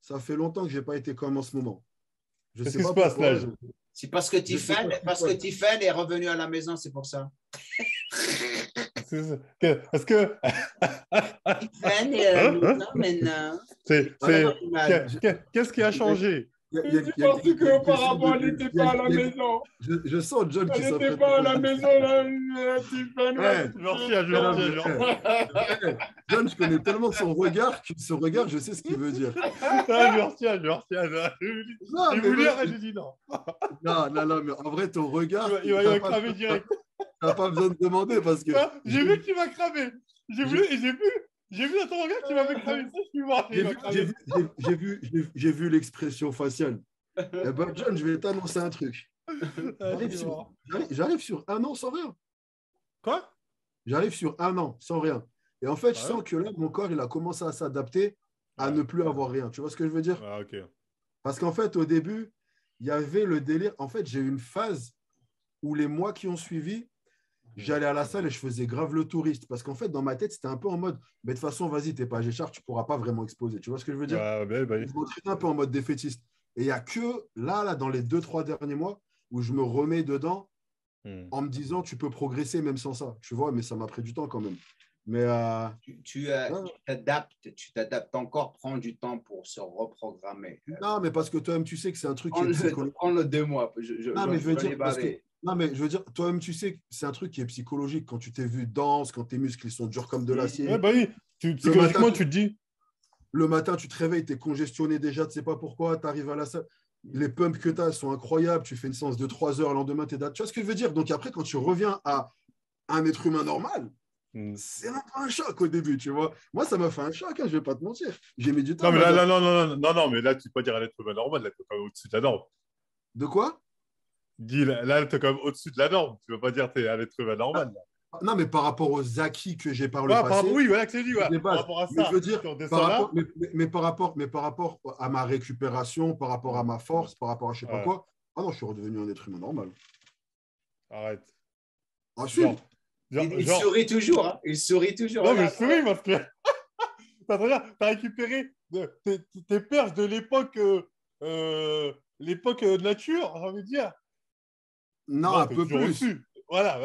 Ça fait longtemps que je n'ai pas été comme en ce moment. Qu'est-ce qui se passe là? C'est parce que Tiffen est revenu à la maison, c'est pour ça. Est-ce que Tiffen est à la maison maintenant. Qu'est-ce qui a changé? Parce qu'auparavant, elle n'était pas à la maison. Je sens John qui s'apprête. Elle n'était pas à la maison, là, Tiffen. John, je connais tellement son regard que ce regard, je sais ce qu'il veut dire. Je retiens. J'ai voulu dire, j'ai dit non. Non, mais en vrai, ton regard. Il va cramer direct. Tu n'as pas besoin de demander parce que. J'ai vu qu'il m'a cramé. J'ai vu dans ton regard qu'il m'avait cramé. J'ai vu l'expression faciale. Eh ben, John, je vais t'annoncer un truc. J'arrive sur 1 an sans rien. Quoi? J'arrive sur 1 an sans rien. Et en fait, je sens que là, mon corps, il a commencé à s'adapter à ne plus avoir rien. Tu vois ce que je veux dire? Ah, ok. Parce qu'en fait, au début, il y avait le délire. En fait, j'ai eu une phase où les mois qui ont suivi, j'allais à la salle et je faisais grave le touriste. Parce qu'en fait, dans ma tête, c'était un peu en mode, mais de toute façon, vas-y, t'es pas Géchard, tu pourras pas vraiment exploser. Tu vois ce que je veux dire? Je m'entraînais un peu en mode défaitiste. Et il n'y a que là, dans les 2-3 derniers mois, où je me remets dedans en me disant, tu peux progresser même sans ça. Tu vois, mais ça m'a pris du temps quand même. Mais tu t'adaptes. Ton corps prend du temps pour se reprogrammer. Non, mais parce que toi-même, tu sais que c'est un truc qui est psychologique. Prends-le 2 mois. Non, mais je veux dire, toi-même, tu sais que c'est un truc qui est psychologique. Quand tu t'es vu danse, quand tes muscles ils sont durs comme de l'acier. Ouais, bah oui. Psychologiquement, tu te dis. Le matin, tu te réveilles, tu es congestionné déjà, tu ne sais pas pourquoi, tu arrives à la salle. Les pumps que tu as sont incroyables. Tu fais une séance de 3 heures, le lendemain, tu es date. Tu vois ce que je veux dire? Donc après, quand tu reviens à un être humain normal, c'est un peu un choc au début, tu vois. Moi, ça m'a fait un choc, hein, je ne vais pas te mentir. J'ai mis du temps. Non, mais là, non, mais là, tu ne peux pas dire un être humain normal, là, tu es quand même au-dessus de la norme. De quoi? Dis, là, tu es quand même au-dessus de la norme. Tu ne peux pas dire que tu es un être humain normal. Là. Non, mais par rapport aux acquis que j'ai par le passé. Oui, voilà que c'est dit. Ouais. Par rapport à ça. Mais je veux dire, par rapport à ma récupération, par rapport à ma force, par rapport à je ne sais pas quoi. Ah non, je suis redevenu un être humain normal. Arrête. Ah, si. Il sourit toujours. Hein. Il sourit toujours. Non, mais je souris parce que tu as récupéré tes perches de l'époque nature, j'ai envie de dire. Non, un peu plus. Voilà.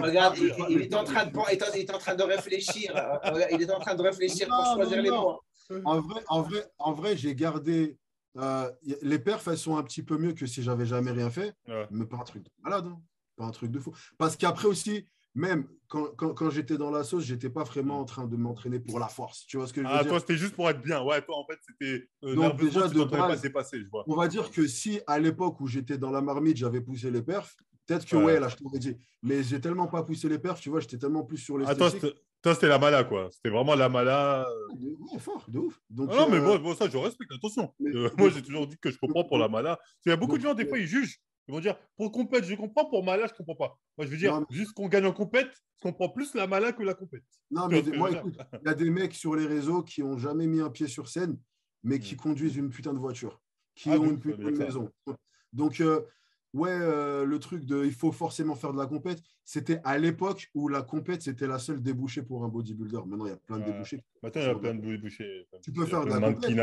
Regarde, il est en train de réfléchir. Il est en train de réfléchir pour choisir les mots. En vrai, j'ai gardé. Les perfs, elles sont un petit peu mieux que si j'avais jamais rien fait, mais pas un truc de malade, hein. Pas un truc de fou. Parce qu'après aussi, même quand j'étais dans la sauce, j'étais pas vraiment en train de m'entraîner pour la force. Tu vois ce que je veux dire? Toi, c'était juste pour être bien. Ouais, toi, en fait, c'était donc déjà de base, pas dépasser, je vois. On va dire que si à l'époque où j'étais dans la marmite, j'avais poussé les perfs, peut-être que là, je t'aurais dit. Mais j'ai tellement pas poussé les perfs, tu vois, j'étais tellement plus sur les. Toi, c'était la mala, quoi. C'était vraiment la mala. Ouais, fort, de ouf. Donc, non, mais moi, ça, je respecte. Attention. Moi, j'ai toujours dit que je comprends pour la mala. Il y a beaucoup de gens, des fois, ils jugent. Ils vont dire, pour compète, je comprends, pour mala, je comprends pas. Moi, je veux dire, juste qu'on gagne en compète, je comprends plus la mala que la compète. Non, mais moi, écoute, il y a des mecs sur les réseaux qui n'ont jamais mis un pied sur scène, mais qui conduisent une putain de voiture, qui ont une putain de maison. Donc, le truc de il faut forcément faire de la compète, c'était à l'époque où la compète, c'était la seule débouchée pour un bodybuilder. Maintenant, il y a plein de débouchés. Maintenant, il y a plein de débouchés. Tu peux faire de la compète.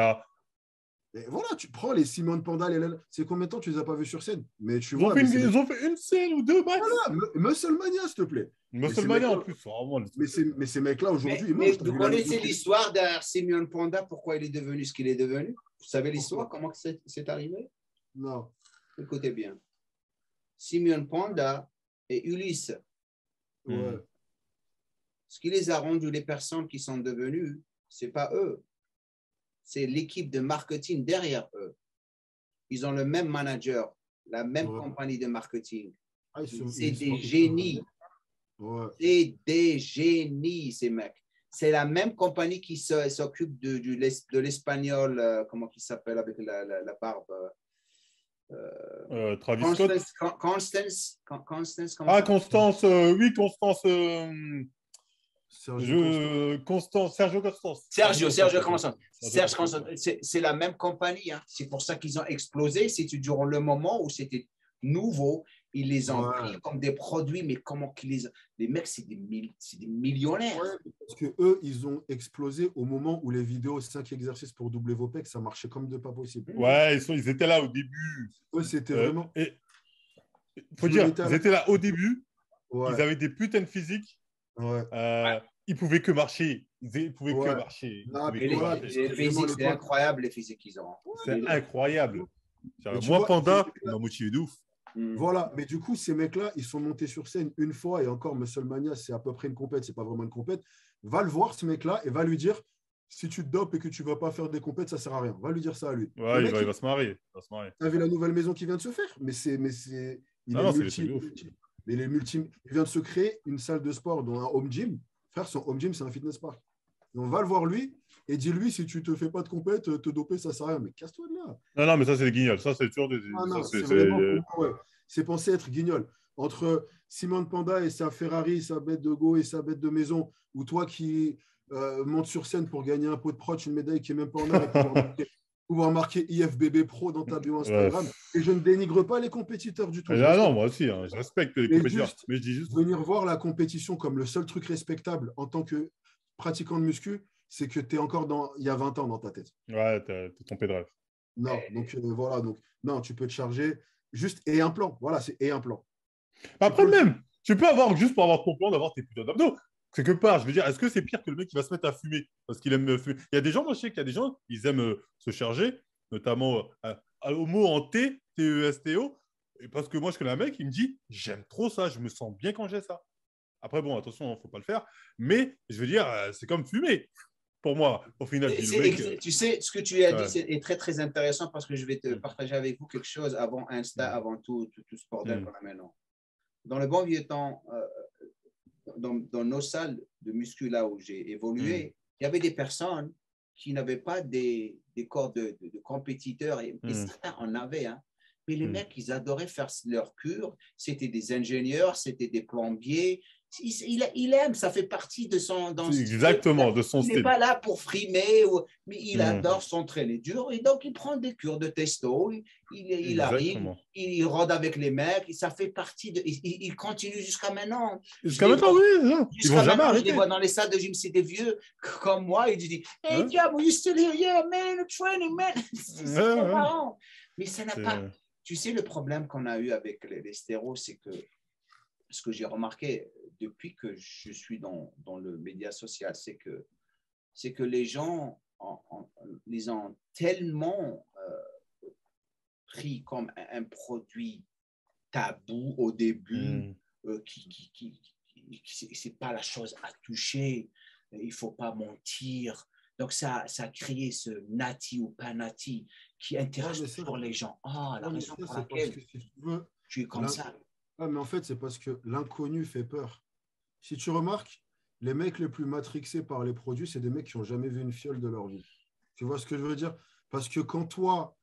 Et voilà, tu prends les Simone Panda, c'est combien de temps tu les as pas vus sur scène? Mais tu vois, ils ont fait une scène ou deux max. Voilà, Musclemania, s'il te plaît. Musclemania en plus, vraiment. Mais ces mecs-là aujourd'hui. Mais vous connaissez l'histoire derrière Simone Panda, pourquoi il est devenu ce qu'il est devenu? Vous savez l'histoire, comment c'est arrivé? Non. Écoutez bien. Simone Panda et Ulysse. Ouais. Ce qui les a rendus les personnes qui sont devenues, c'est pas eux. C'est l'équipe de marketing derrière eux. Ils ont le même manager, la même compagnie de marketing. C'est des génies. C'est des génies, ces mecs. C'est la même compagnie qui s'occupe de l'espagnol, comment il s'appelle avec la barbe. Travis Scott. Constance. Constance, oui, Constance. Sergio Constance. C'est la même compagnie. Hein. C'est pour ça qu'ils ont explosé. C'est durant le moment où c'était nouveau. Ils les ont Ouais. pris comme des produits, mais comment qu'ils les mecs, c'est des millionnaires. Ouais, parce que eux, ils ont explosé au moment où les vidéos 5 exercices pour doubler vos pecs, ça marchait comme de pas possible. Ouais, ils étaient là au début. Eux, c'était vraiment. Et il faut Je me dire, mettais à ils la- étaient là au début. Ouais, Ils avaient des putains de physiques. ouais, Ils pouvaient que marcher. Ils pouvaient que ouais. marcher. Ils Ah, pouvaient Et que voilà, les marcher. c'était vraiment physiques, c'est l'époque. incroyable, les physiques qu'ils ont. C'est incroyable. Mais tu Moi, vois, Panda, il m'a motivé de ouf. Voilà, mais du coup, ces mecs-là, ils sont montés sur scène une fois, et encore, Musclemania, c'est à peu près une compète, c'est pas vraiment une compète. Va le voir, ce mec-là, et va lui dire, si tu te dopes et que tu vas pas faire des compètes, ça sert à rien. Va lui dire ça à lui. Ouais, Le il mec, va se marier. Il va se marier. t'as vu la nouvelle maison qui vient de se faire, il Non, est non, c'est des trucs de ouf. mais il vient de se créer une salle de sport, dont un home gym. Frère, son home gym, c'est un fitness park. Et on va le voir lui, et dis-lui, si tu te fais pas de compète, te doper, ça sert à rien. Mais casse-toi de là. Non, non, mais ça, c'est des guignols. Ça, c'est sûr. Ah non, Ça, c'est vraiment pour moi, ouais. C'est pensé être guignol. Entre Simon Panda et sa Ferrari, sa bête de go et sa bête de maison, ou toi qui montes sur scène pour gagner un pot de proch, une médaille qui est même pas en or, et pouvoir marquer IFBB Pro dans ta bio Instagram. Et je ne dénigre pas les compétiteurs du tout. Ah non, moi aussi, hein, je respecte les compétiteurs. Mais je dis juste. Venir voir la compétition comme le seul truc respectable en tant que pratiquant de muscu, c'est que tu es encore il y a 20 ans dans ta tête. Ouais, t'es trompé de rêve. Non, donc voilà. Donc, non, tu peux te charger juste et un plan. Voilà, c'est et un plan. Après, même, tu peux avoir, juste pour avoir ton plan, d'avoir tes putains d'abdos. Quelque part, je veux dire, est-ce que c'est pire que le mec qui va se mettre à fumer parce qu'il aime fumer? Il y a des gens, moi je sais qu'il y a des gens, ils aiment se charger, notamment au mot en T, T-E-S-T-O, et parce que moi je connais un mec, il me dit, j'aime trop ça, je me sens bien quand j'ai ça. Après, bon, attention, il ne faut pas le faire, mais je veux dire, c'est comme fumer. Pour moi, au final, je dis, le mec, tu sais, ce que tu as dit est très, très intéressant parce que je vais te partager avec vous quelque chose avant Insta, avant tout ce bordel qu'on a maintenant. Dans le bon vieux temps, dans nos salles de muscu là où j'ai évolué, il y avait des personnes qui n'avaient pas des corps de compétiteurs et certains en avaient, hein. Mais les mecs, ils adoraient faire leur cure. C'était des ingénieurs, c'était des plombiers. Il aime, ça fait partie de son exactement, de son style. Il n'est pas là pour frimer, mais il adore s'entraîner dur et donc il prend des cures de testo. Il arrive, il rôde avec les mecs. Ça fait partie de. Il continue jusqu'à maintenant. Jusqu'à maintenant, oui. Ils vont jamais arrêter. Je les vois dans les salles de gym, c'est des vieux comme moi. Ils disent Hey, Diable, you still here? Yeah, man, training, man. C'est marrant. Mais ça n'a pas. Tu sais, le problème qu'on a eu avec les stéros, c'est que ce que j'ai remarqué depuis que je suis dans le média social, c'est que les gens les ont tellement pris comme un produit tabou au début, c'est pas la chose à toucher, il faut pas mentir. Donc, ça a créé ce nati ou pas nati qui intéresse toujours les gens. Ah, la raison pour laquelle tu es comme ça. Ah, mais en fait, c'est parce que l'inconnu fait peur. Si tu remarques, les mecs les plus matrixés par les produits, c'est des mecs qui n'ont jamais vu une fiole de leur vie. Tu vois ce que je veux dire? Parce que quand toi,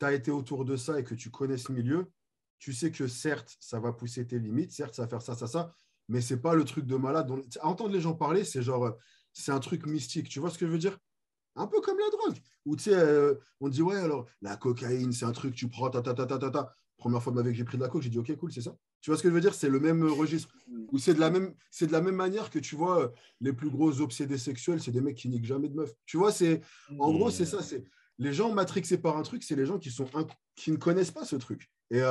tu as été autour de ça et que tu connais ce milieu, tu sais que certes, ça va pousser tes limites, certes, ça va faire ça, mais ce n'est pas le truc de malade. À entendre les gens parler, c'est genre, c'est un truc mystique. Tu vois ce que je veux dire? Un peu comme la drogue. Où tu sais, on dit, ouais, alors, la cocaïne, c'est un truc, tu prends, Première fois que j'ai pris de la coke, j'ai dit, ok, cool, c'est ça. Tu vois ce que je veux dire? C'est le même registre. Ou c'est de la même manière que tu vois, les plus gros obsédés sexuels, c'est des mecs qui niquent jamais de meufs. Tu vois, en gros, c'est ça. C'est les gens matrixés par un truc, c'est les gens qui ne connaissent pas ce truc. Et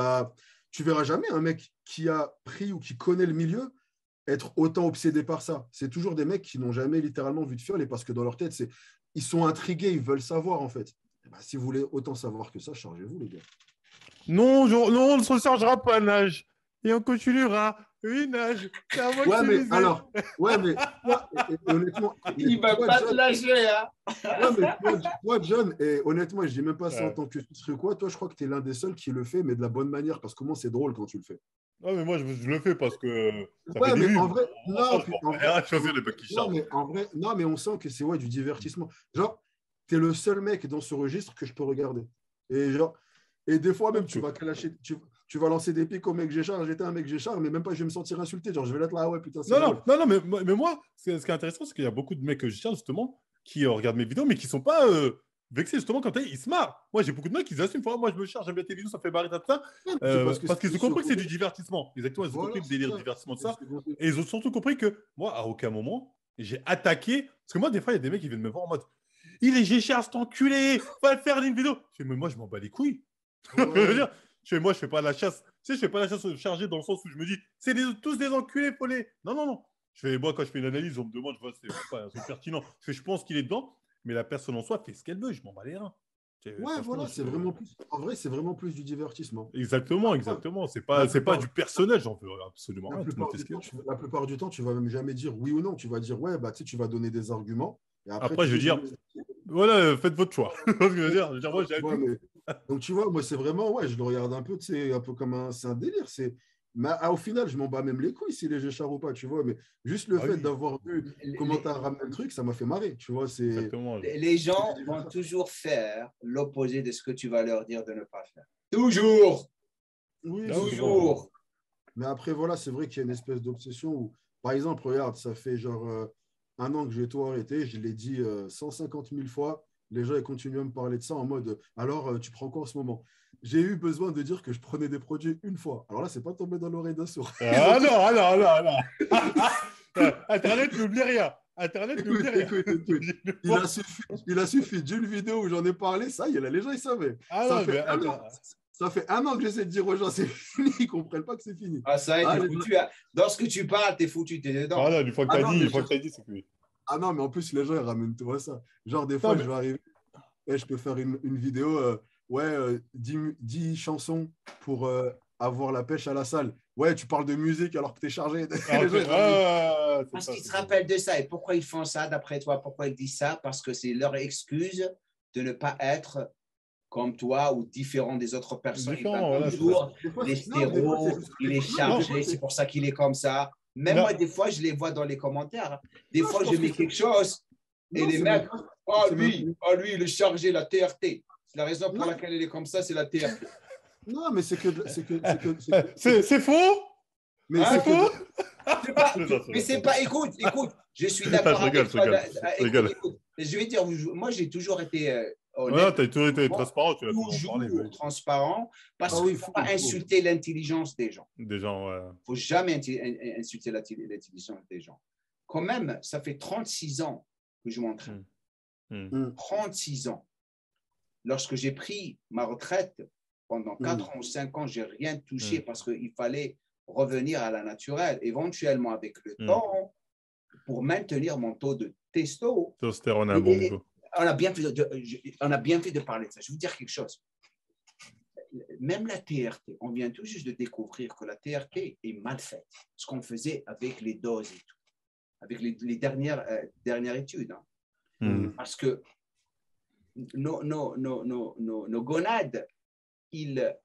tu verras jamais un mec qui a pris ou qui connaît le milieu être autant obsédé par ça. C'est toujours des mecs qui n'ont jamais littéralement vu de fiole et parce que dans leur tête, ils sont intrigués, ils veulent savoir en fait. Et ben, si vous voulez autant savoir que ça, chargez-vous les gars. Non, on ne se chargera pas nage. Et on continuera. Oui, nage. Ouais, mais alors, honnêtement. Il ne va pas te lâcher, hein. Ouais, mais toi, John, et honnêtement, je ne dis même pas ça en tant que truc quoi. Toi, je crois que tu es l'un des seuls qui le fait, mais de la bonne manière, parce que moi, c'est drôle quand tu le fais. Non, mais moi, je le fais parce que. Ça ouais, fait mais en vrai, non, mais on sent que c'est du divertissement. Genre, tu es le seul mec dans ce registre que je peux regarder. Et des fois, même, tu vas lancer des pics au mec Géchard. J'étais un mec Géchard, mais même pas, je vais me sentir insulté. Genre, je vais être là, ouais, putain, c'est non, mais moi, ce qui est intéressant, c'est qu'il y a beaucoup de mecs Géchard, justement, qui regardent mes vidéos, mais qui ne sont pas vexé justement quand ils se marrent. Moi, j'ai beaucoup de mecs qui assument. Moi, je me charge, j'aime bien tes vidéos, ça fait marrer, ça. Parce qu'ils ont compris que c'est du divertissement. Exactement, ils ont compris le délire de divertissement de ça. Et ils ont surtout compris que moi, à aucun moment, j'ai attaqué. Parce que moi, des fois, il y a des mecs qui viennent me voir en mode il est Géchard, cet enculé, va le faire une vidéo. Je fais, mais moi, je m'en bats les couilles. Je veux dire, moi, je fais pas la chasse. Tu sais, je fais pas la chasse chargée dans le sens où je me dis c'est tous des enculés, follet. Non. Moi, quand je fais une analyse, on me demande, je vois, c'est pas un truc pertinent. Parce que je pense qu'il est dedans, mais la personne en soi fait ce qu'elle veut, je m'en bats les reins. Ouais, voilà, c'est vraiment plus. En vrai, c'est vraiment plus du divertissement. Exactement. C'est pas du personnel, j'en veux absolument rien. La plupart du temps, tu vas même jamais dire oui ou non. Tu vas dire ouais, bah tu vas donner des arguments. Et après je vais dire voilà, faites votre choix. Je veux dire moi, donc tu vois, moi c'est vraiment je le regarde un peu, c'est un peu comme c'est un délire. Mais au final, je m'en bats même les couilles s'il est Géchard ou pas, tu vois. Mais juste le fait d'avoir vu comment tu as ramené le truc, ça m'a fait marrer, tu vois. Les gens vont toujours faire l'opposé de ce que tu vas leur dire de ne pas faire. Toujours. Oui, toujours. Mais après, voilà, c'est vrai qu'il y a une espèce d'obsession où, par exemple, regarde, ça fait genre 1 an que j'ai tout arrêté, je l'ai dit 150 000 fois. Les gens ils continuent à me parler de ça en mode alors tu prends quoi en ce moment? J'ai eu besoin de dire que je prenais des produits une fois. Alors là, c'est pas tombé dans l'oreille d'un sourd. Ah non. Internet n'oublie rien. Il a suffi d'une vidéo où j'en ai parlé, ça y est, là, les gens ils savaient. Ça fait 1 an que j'essaie de dire aux gens c'est fini, ils comprennent pas que c'est fini. Ah ça y est, t'es foutu. Dans ce que tu parles, t'es foutu, t'es dedans. Voilà, une fois que t'as dit, c'est fini. Ah non, mais en plus, les gens, ils ramènent tout ça. Genre, des fois, je vais arriver et je peux faire une vidéo, 10 chansons pour avoir la pêche à la salle. Ouais, tu parles de musique alors que tu es chargé. Parce qu'ils se rappellent de ça. Et pourquoi ils font ça, d'après toi? Pourquoi ils disent ça? Parce que c'est leur excuse de ne pas être comme toi ou différent des autres personnes. Toujours les stéros, il est chargé, c'est pour ça qu'il est comme ça. Même moi, des fois, je les vois dans les commentaires. Des fois, je mets quelque chose et les mecs, lui, il est chargé, la TRT. La raison pour laquelle il est comme ça, c'est la TRT. Non, mais c'est faux. Mais c'est faux. Mais c'est pas. Écoute, je suis d'accord avec toi. Je vais dire, moi, j'ai toujours été honnête. Tu as toujours été transparent. Tu as toujours transparent parce qu'il ne faut pas insulter l'intelligence des gens. Il ne faut jamais insulter l'intelligence des gens. Quand même, ça fait 36 ans que je m'entraîne. 36 ans. Lorsque j'ai pris ma retraite, pendant 4 ans ou 5 ans, je n'ai rien touché parce qu'il fallait revenir à la naturelle, éventuellement avec le temps, pour maintenir mon taux de testostérone à bon niveau. On a bien fait de parler de ça. Je vais vous dire quelque chose. Même la TRT, on vient tout juste de découvrir que la TRT est mal faite. Ce qu'on faisait avec les doses et tout, avec les dernières études. Parce que nos gonades, ils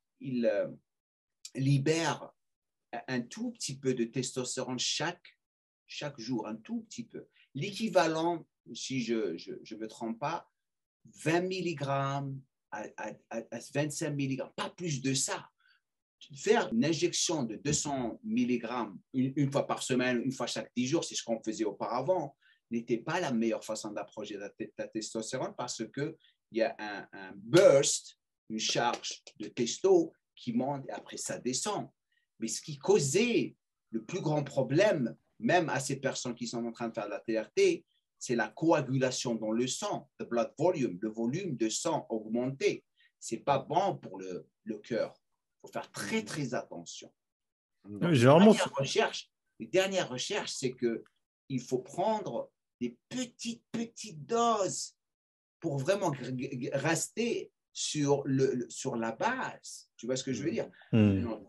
libèrent un tout petit peu de testostérone chaque jour, un tout petit peu. L'équivalent, si je ne me trompe pas, 20 mg à 25 mg, pas plus de ça. Faire une injection de 200 mg une fois par semaine, une fois chaque 10 jours, c'est ce qu'on faisait auparavant, n'était pas la meilleure façon d'approcher la testostérone parce qu'il y a un burst, une charge de testo qui monte et après ça descend. Mais ce qui causait le plus grand problème, même à ces personnes qui sont en train de faire la TRT, c'est la coagulation dans le sang, le blood volume, le volume de sang augmenté. Ce n'est pas bon pour le cœur. Il faut faire très, très attention. Donc, les dernières recherches, c'est qu'il faut prendre des petites doses pour vraiment rester sur la base. Tu vois ce que je veux dire?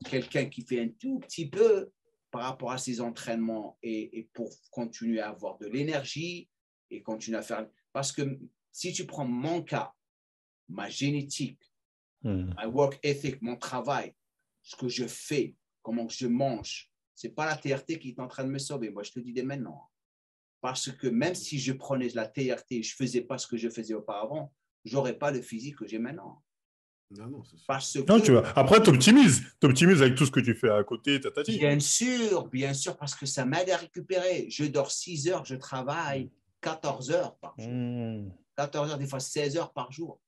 Quelqu'un qui fait un tout petit peu par rapport à ses entraînements et pour continuer à avoir de l'énergie et continuer à faire... Parce que si tu prends mon cas, ma génétique, my work ethic, mon travail, ce que je fais, comment je mange, ce n'est pas la TRT qui est en train de me sauver. Moi, je te le dis dès maintenant. Parce que même si je prenais la TRT et je ne faisais pas ce que je faisais auparavant, je n'aurais pas le physique que j'ai maintenant. Non, parce que, non, tu vois. Après, tu optimises avec tout ce que tu fais à côté. Bien sûr, parce que ça m'aide à récupérer. Je dors 6 heures, je travaille 14 heures par jour. 14 heures, des fois 16 heures par jour.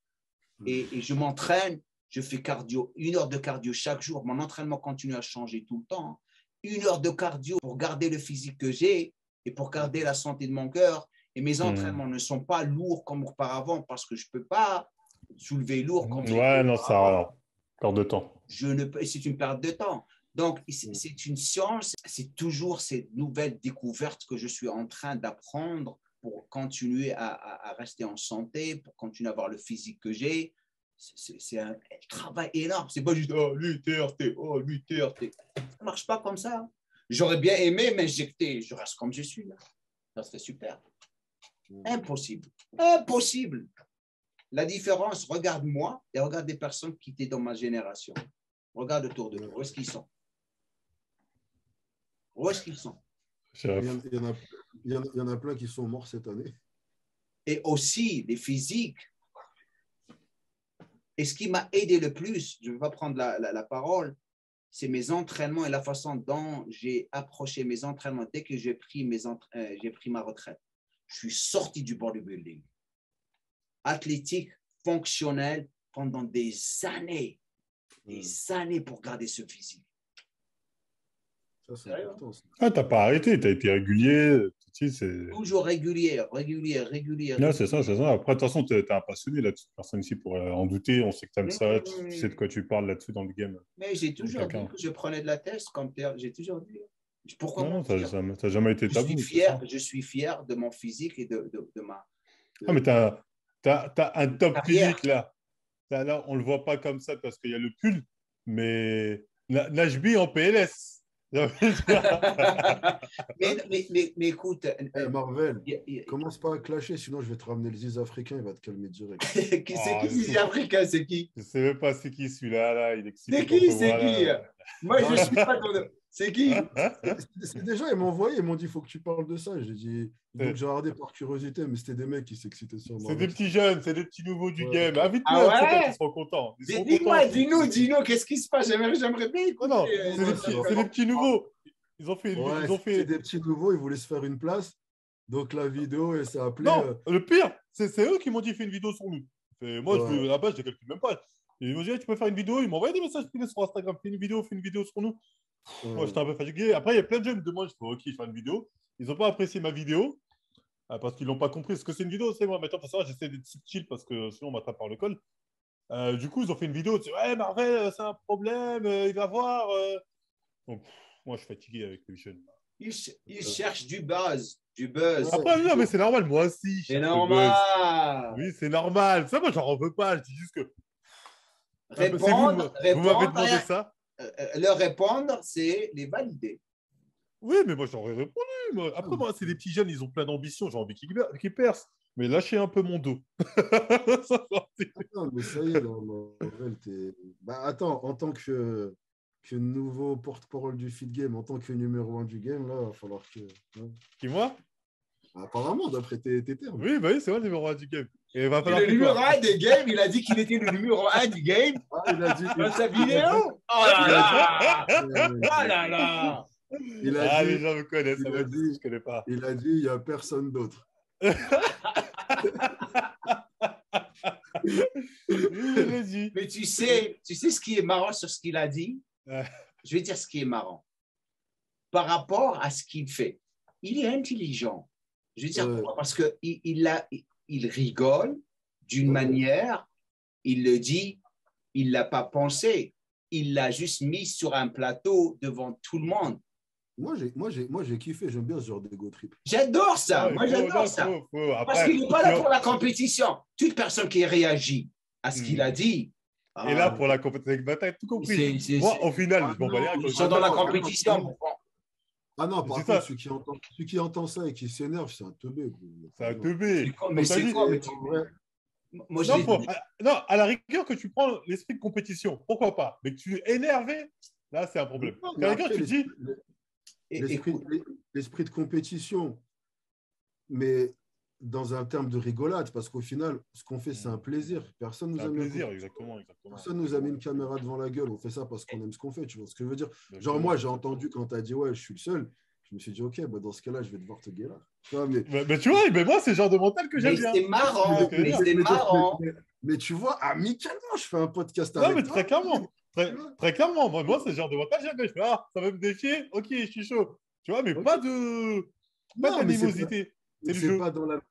Et je m'entraîne, je fais cardio, 1 heure de cardio chaque jour. Mon entraînement continue à changer tout le temps. 1 heure de cardio pour garder le physique que j'ai et pour garder la santé de mon cœur. Et mes entraînements ne sont pas lourds comme auparavant parce que je ne peux pas soulever lourd comme Ouais, non, ça perd de temps. C'est une perte de temps. Donc, c'est une science, c'est toujours cette nouvelle découverte que je suis en train d'apprendre pour continuer à rester en santé, pour continuer à avoir le physique que j'ai. C'est un travail énorme. C'est pas juste, oh, lui, TRT, oh, lui, TRT. Ça ne marche pas comme ça. J'aurais bien aimé m'injecter, je reste comme je suis là. Ça serait super. Impossible. Impossible. La différence, regarde moi et regarde des personnes qui étaient dans ma génération. Regarde autour de nous. Où est-ce qu'ils sont? Où est-ce qu'ils sont? Il y en a plein qui sont morts cette année. Et aussi, les physiques. Et ce qui m'a aidé le plus, je ne vais pas prendre la parole, c'est mes entraînements et la façon dont j'ai approché mes entraînements dès que j'ai pris ma retraite. Je suis sorti du bodybuilding. Athlétique, fonctionnel, pendant des années pour garder ce physique. Ça, c'est important. Ah, t'as pas arrêté, t'as été régulier. Toujours régulier. Non, c'est ça. Après, de toute façon, t'es un passionné là-dessus. Personne ici pourrait en douter. On sait que t'aimes ça. Tu sais de quoi tu parles là-dessus dans le game. Mais j'ai toujours dit que je prenais de la test comme j'ai toujours dit. Pourquoi non, t'as jamais été tabou. Je suis fier de mon physique et de ma... Ah, mais t'as un top physique là. Là, on le voit pas comme ça parce qu'il y a le pull. Mais Najbi en PLS. mais écoute, Marvel, commence pas à clasher, sinon je vais te ramener le ziz africain, il va te calmer direct. C'est qui le ziz africain? C'est qui? Je sais même pas c'est qui celui-là. Là. Il est c'est qui? Moi, je suis pas dans le... C'est qui? C'est déjà, ils m'ont envoyé, ils m'ont dit, il faut que tu parles de ça. J'ai dit, donc j'ai regardé par curiosité, mais c'était des mecs qui s'excitaient sur moi. C'est des petits jeunes, c'est des petits nouveaux du game. Invite-nous, ils seront contents. Dis-nous, qu'est-ce qui se passe? J'aimerais bien écouter. Non, c'est des petits nouveaux. Ils ont fait des petits nouveaux, ils voulaient se faire une place. Donc la vidéo, et ça appelait... Non, le pire, c'est eux qui m'ont dit, fais une vidéo sur nous. Et moi, là-bas, je les calcule même pas. Ils m'ont dit, tu peux faire une vidéo. Ils m'ont envoyé des messages privés sur Instagram. Fais une vidéo sur nous. Moi, j'étais un peu fatigué. Après, il y a plein de gens qui me demandent, ok, je fais une vidéo. Ils n'ont pas apprécié ma vidéo parce qu'ils n'ont pas compris ce que c'est une vidéo. C'est moi, maintenant, pour ça, j'essaie d'être chill parce que sinon, on m'attrape par le col. Du coup, ils ont fait une vidéo. Ils disent, ouais, Marvel, c'est un problème. Il va voir. Donc, moi, je suis fatigué avec les jeunes. Ils cherchent du buzz. Après, non, mais c'est normal. Moi aussi. C'est normal. Oui, c'est normal. Ça, moi, j'en veux pas. Je dis juste que. Répondre, vous m'avez demandé ça. Leur répondre, c'est les valider. Oui, mais moi, j'aurais répondu. Après, moi, c'est des petits jeunes, ils ont plein d'ambition. J'ai envie qu'ils percent. Mais lâchez un peu mon dos. Attends, mais ça y est, attends, en tant que nouveau porte-parole du feed game, en tant que numéro 1 du game, là, il va falloir que... Hein. Qui, moi? Apparemment, d'après tes termes. Oui, bah oui, c'est moi le numéro 1 du game. Et va falloir le numéro 1 des games, il a dit qu'il était le numéro 1 du game. Il a dit dans sa vidéo. Oh là là. Il a dit, les gens me connaissent, ça dit, je connais pas. Il a dit, il n'y a personne d'autre. Mais tu sais ce qui est marrant sur ce qu'il a dit? Je vais dire ce qui est marrant. Par rapport à ce qu'il fait, il est intelligent. Je vais dire pourquoi. Parce qu'il rigole d'une manière, il le dit, il ne l'a pas pensé. Il l'a juste mis sur un plateau devant tout le monde. Moi, j'ai kiffé, j'aime bien ce genre d'ego trip. J'adore ça, j'adore ça. Parce qu'il n'est pas là pour la compétition. Toute personne qui réagit à ce qu'il a dit. Et là, pour la compétition, t'as tout compris. Moi, au final, je m'en bats les reins. Ils sont dans la compétition. Ah non, par contre, celui qui entend ça et qui s'énerve, c'est un teubé. C'est un teubé. Mais c'est quoi? Moi, non, à la rigueur que tu prends l'esprit de compétition, pourquoi pas? Mais que tu es énervé, là, c'est un problème. À la rigueur, tu dis... L'esprit de compétition, mais dans un terme de rigolade, parce qu'au final, ce qu'on fait, c'est un plaisir. Personne nous a mis exactement. Personne nous a mis une caméra devant la gueule. On fait ça parce qu'on aime ce qu'on fait. Tu vois ce que je veux dire? Genre, moi, j'ai entendu quand tu as dit, ouais, je suis le seul. Je me suis dit, ok, bah, dans ce cas-là, je vais devoir te guérir. Tu vois, mais tu vois, mais moi, c'est le genre de mental que j'aime Mais bien. c'est marrant, mais c'est marrant. mais tu vois, amicalement, je fais un podcast Non, avec mais toi. très clairement. Très clairement. Moi, c'est le genre de mental que j'aime bien. Je fais, ah, ça va me défier. Ok, je suis chaud. Tu vois, mais Ok. pas Non, mais d'animosité. C'est le jeu.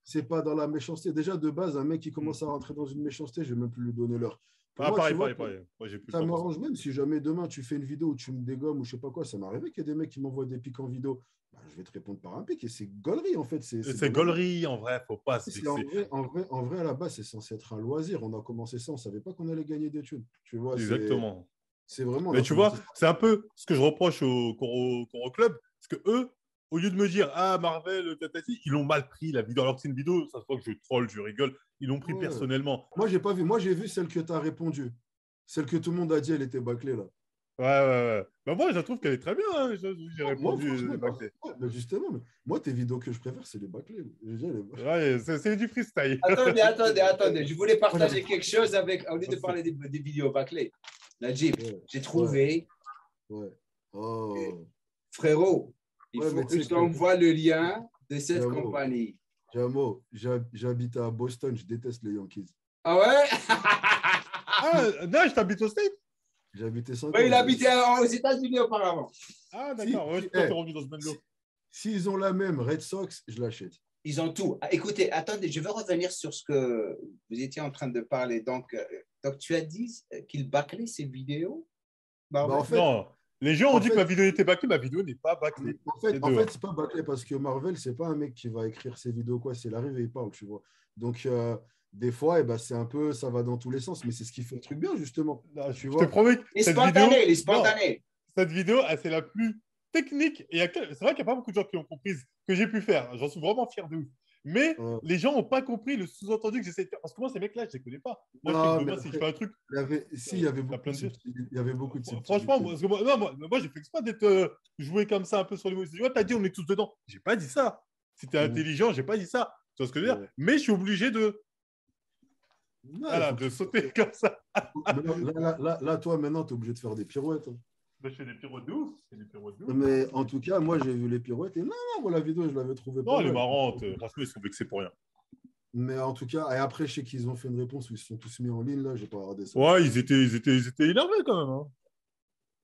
c'est pas dans la méchanceté. Déjà, de base, un mec qui commence à rentrer dans une méchanceté, je vais même plus lui donner l'heure. Pour Ah, moi, tu pareil. vois, Moi, j'ai plus ça le temps pour m'arrange même si jamais demain tu fais une vidéo où tu me dégommes ou je sais pas quoi. Ça m'est arrivé qu'il y a des mecs qui m'envoient des pics en vidéo. Bah, je vais te répondre par un pic et c'est gaulerie en fait. C'est gaulerie, en vrai, faut pas se vexer. En vrai, à la base, c'est censé être un loisir. On a commencé ça, on savait pas qu'on allait gagner des thunes. Tu vois, Exactement. c'est vraiment. Mais tu vois, c'est un peu ce que je reproche au Coro Club. Parce que eux, au lieu de me dire, ah, Marvel, tatati, ils l'ont mal pris la vidéo. Alors que c'est une vidéo, ça se voit que je troll, je rigole. Ils l'ont pris Ouais. personnellement. Moi, j'ai pas vu. Moi, j'ai vu celle que tu as répondu. Celle que tout le monde a dit, elle était bâclée là. Ouais. Bah, moi, je trouve qu'elle est très bien. Hein. J'ai Moi, répondu franchement, bâclé. mais justement, moi, tes vidéos que je préfère, c'est les bâclés. Ouais, c'est du freestyle. Attendez. Je voulais partager quelque chose avec, au lieu de parler des vidéos bâclées. Najib, j'ai trouvé, Ouais. Oh. frérot, il Ouais, faut mais que tu je sais t'envoie le lien de cette Jamo. compagnie. Jamo, j'habite à Boston, je déteste les Yankees. Ah ouais? Ah, non, je t'habite au State. J'ai habité 5 ans. Oui, il habitait aux États-Unis auparavant. Ah, d'accord. Ouais, toi, t'es revenu dans ce même lot. S'ils ont la même Red Sox, je l'achète. Ils ont tout. Ah, écoutez, attendez, je veux revenir sur ce que vous étiez en train de parler. Donc tu as dit qu'il bâclait ses vidéos? Bah, en fait, non, les gens ont dit fait, que ma vidéo était bâclée. Ma vidéo n'est pas bâclée. En fait, c'est pas bâclé parce que Marvel, c'est pas un mec qui va écrire ses vidéos, quoi. C'est l'arrivée et il parle, tu vois. Donc, des fois, c'est un peu, ça va dans tous les sens, mais c'est ce qui fait le truc bien, justement. Non, tu je vois. te promets que les spontanés. Cette vidéo, c'est la plus technique. Et c'est vrai qu'il n'y a pas beaucoup de gens qui ont compris ce que j'ai pu faire. J'en suis vraiment fier de ouf. Mais les gens n'ont pas compris le sous-entendu que j'essaie de faire. Parce que moi, ces mecs-là, je ne les connais pas. Moi, si je fais un truc. Il y avait beaucoup de Franchement, moi j'ai fait exprès d'être joué comme ça un peu sur les mots. Ouais, t'as dit, on est tous dedans. J'ai pas dit ça. Si t'es intelligent, j'ai pas dit ça. Tu vois ce que je veux dire? Mais je suis obligé de. Voilà, de sauter comme ça. Là, toi, maintenant, tu es obligé de faire des pirouettes. Hein. Je fais des pirouettes de ouf. Mais en tout cas, moi, j'ai vu les pirouettes et non, moi, la vidéo, je l'avais trouvée pas mal. Non, elle est marrante. Franchement, ils sont vexés pour rien. Mais en tout cas, et après, je sais qu'ils ont fait une réponse où ils se sont tous mis en ligne. Là, j'ai pas regardé ça. Ouais, ils étaient énervés quand même. Hein.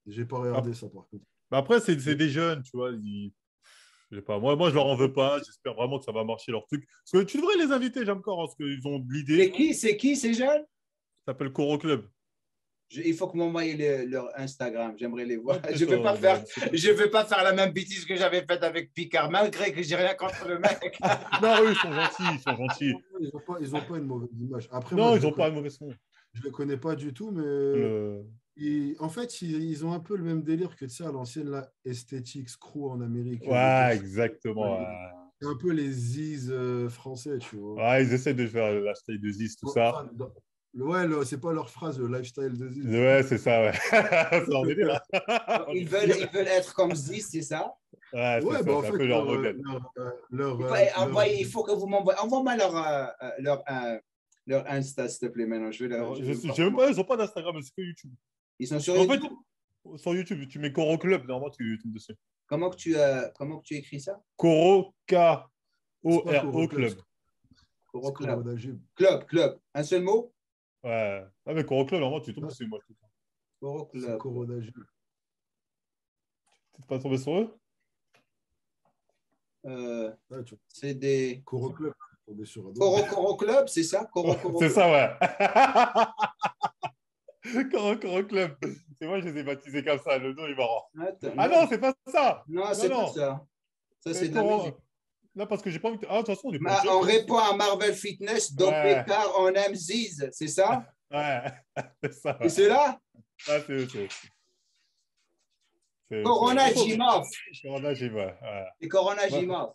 J'ai pas regardé ça, par contre. Mais après, c'est des jeunes, tu vois. Je sais pas. Moi, je leur en veux pas. J'espère vraiment que ça va marcher leur truc. Parce que tu devrais les inviter, j'aime encore, parce qu'ils ont de l'idée. C'est qui ces jeunes? Ça s'appelle Coro Club. Il faut que m'envoie leur Instagram. J'aimerais les voir. Je ne veux pas faire la même bêtise que j'avais faite avec Picard, malgré que j'ai rien contre le mec. Non, eux, ils sont gentils. Ils n'ont pas une mauvaise image. Après, non, moi, ils n'ont pas une mauvaise son. Je ne les connais pas du tout, mais en fait, ils ont un peu le même délire que à l'ancienne la Aesthetics Crew en Amérique. Ouais, exactement. C'est un peu les Ziz français, tu vois. Ouais, ils essaient de faire la style de Ziz, tout ça. Ouais, c'est pas leur phrase, le lifestyle de Ziz. Ouais, c'est ça, ouais. C'est leur délire. Ils veulent être comme Ziz, c'est ça? Ouais, c'est en fait, un peu leur modèle. Il faut que vous m'envoyez. Envoie-moi leur Insta, s'il te plaît, maintenant. Je même pas, ils n'ont pas d'Instagram, c'est que YouTube. Ils sont sur YouTube? En fait, sur YouTube, tu mets Coro Club, normalement, tu tombes dessus. Comment que tu écris ça? Coro, K-O-R-O Club. Coro Club. Club. Un seul mot? Ouais. Ah, mais Coro Club, normalement, tu tombes dessus, moi. Coro Club. Tu n'es pas tombé sur eux? C'est des. Coro Club. Coro Club, c'est ça? C'est ça, ouais. Coro Club. C'est moi, je les ai baptisés comme ça. Le nom est marrant. Non, c'est pas ça. Non, c'est pas ça. Ça, c'est de la musique. Non, parce que j'ai pas envie de... Ah, de toute façon, on est pas... On répond à Marvel Fitness, dopé car on aime Ziz, c'est ça? Ouais, c'est ça. Et c'est là? Ah, c'est... Corona Jimov. Corona Jimov, ouais. Et Corona Jimov.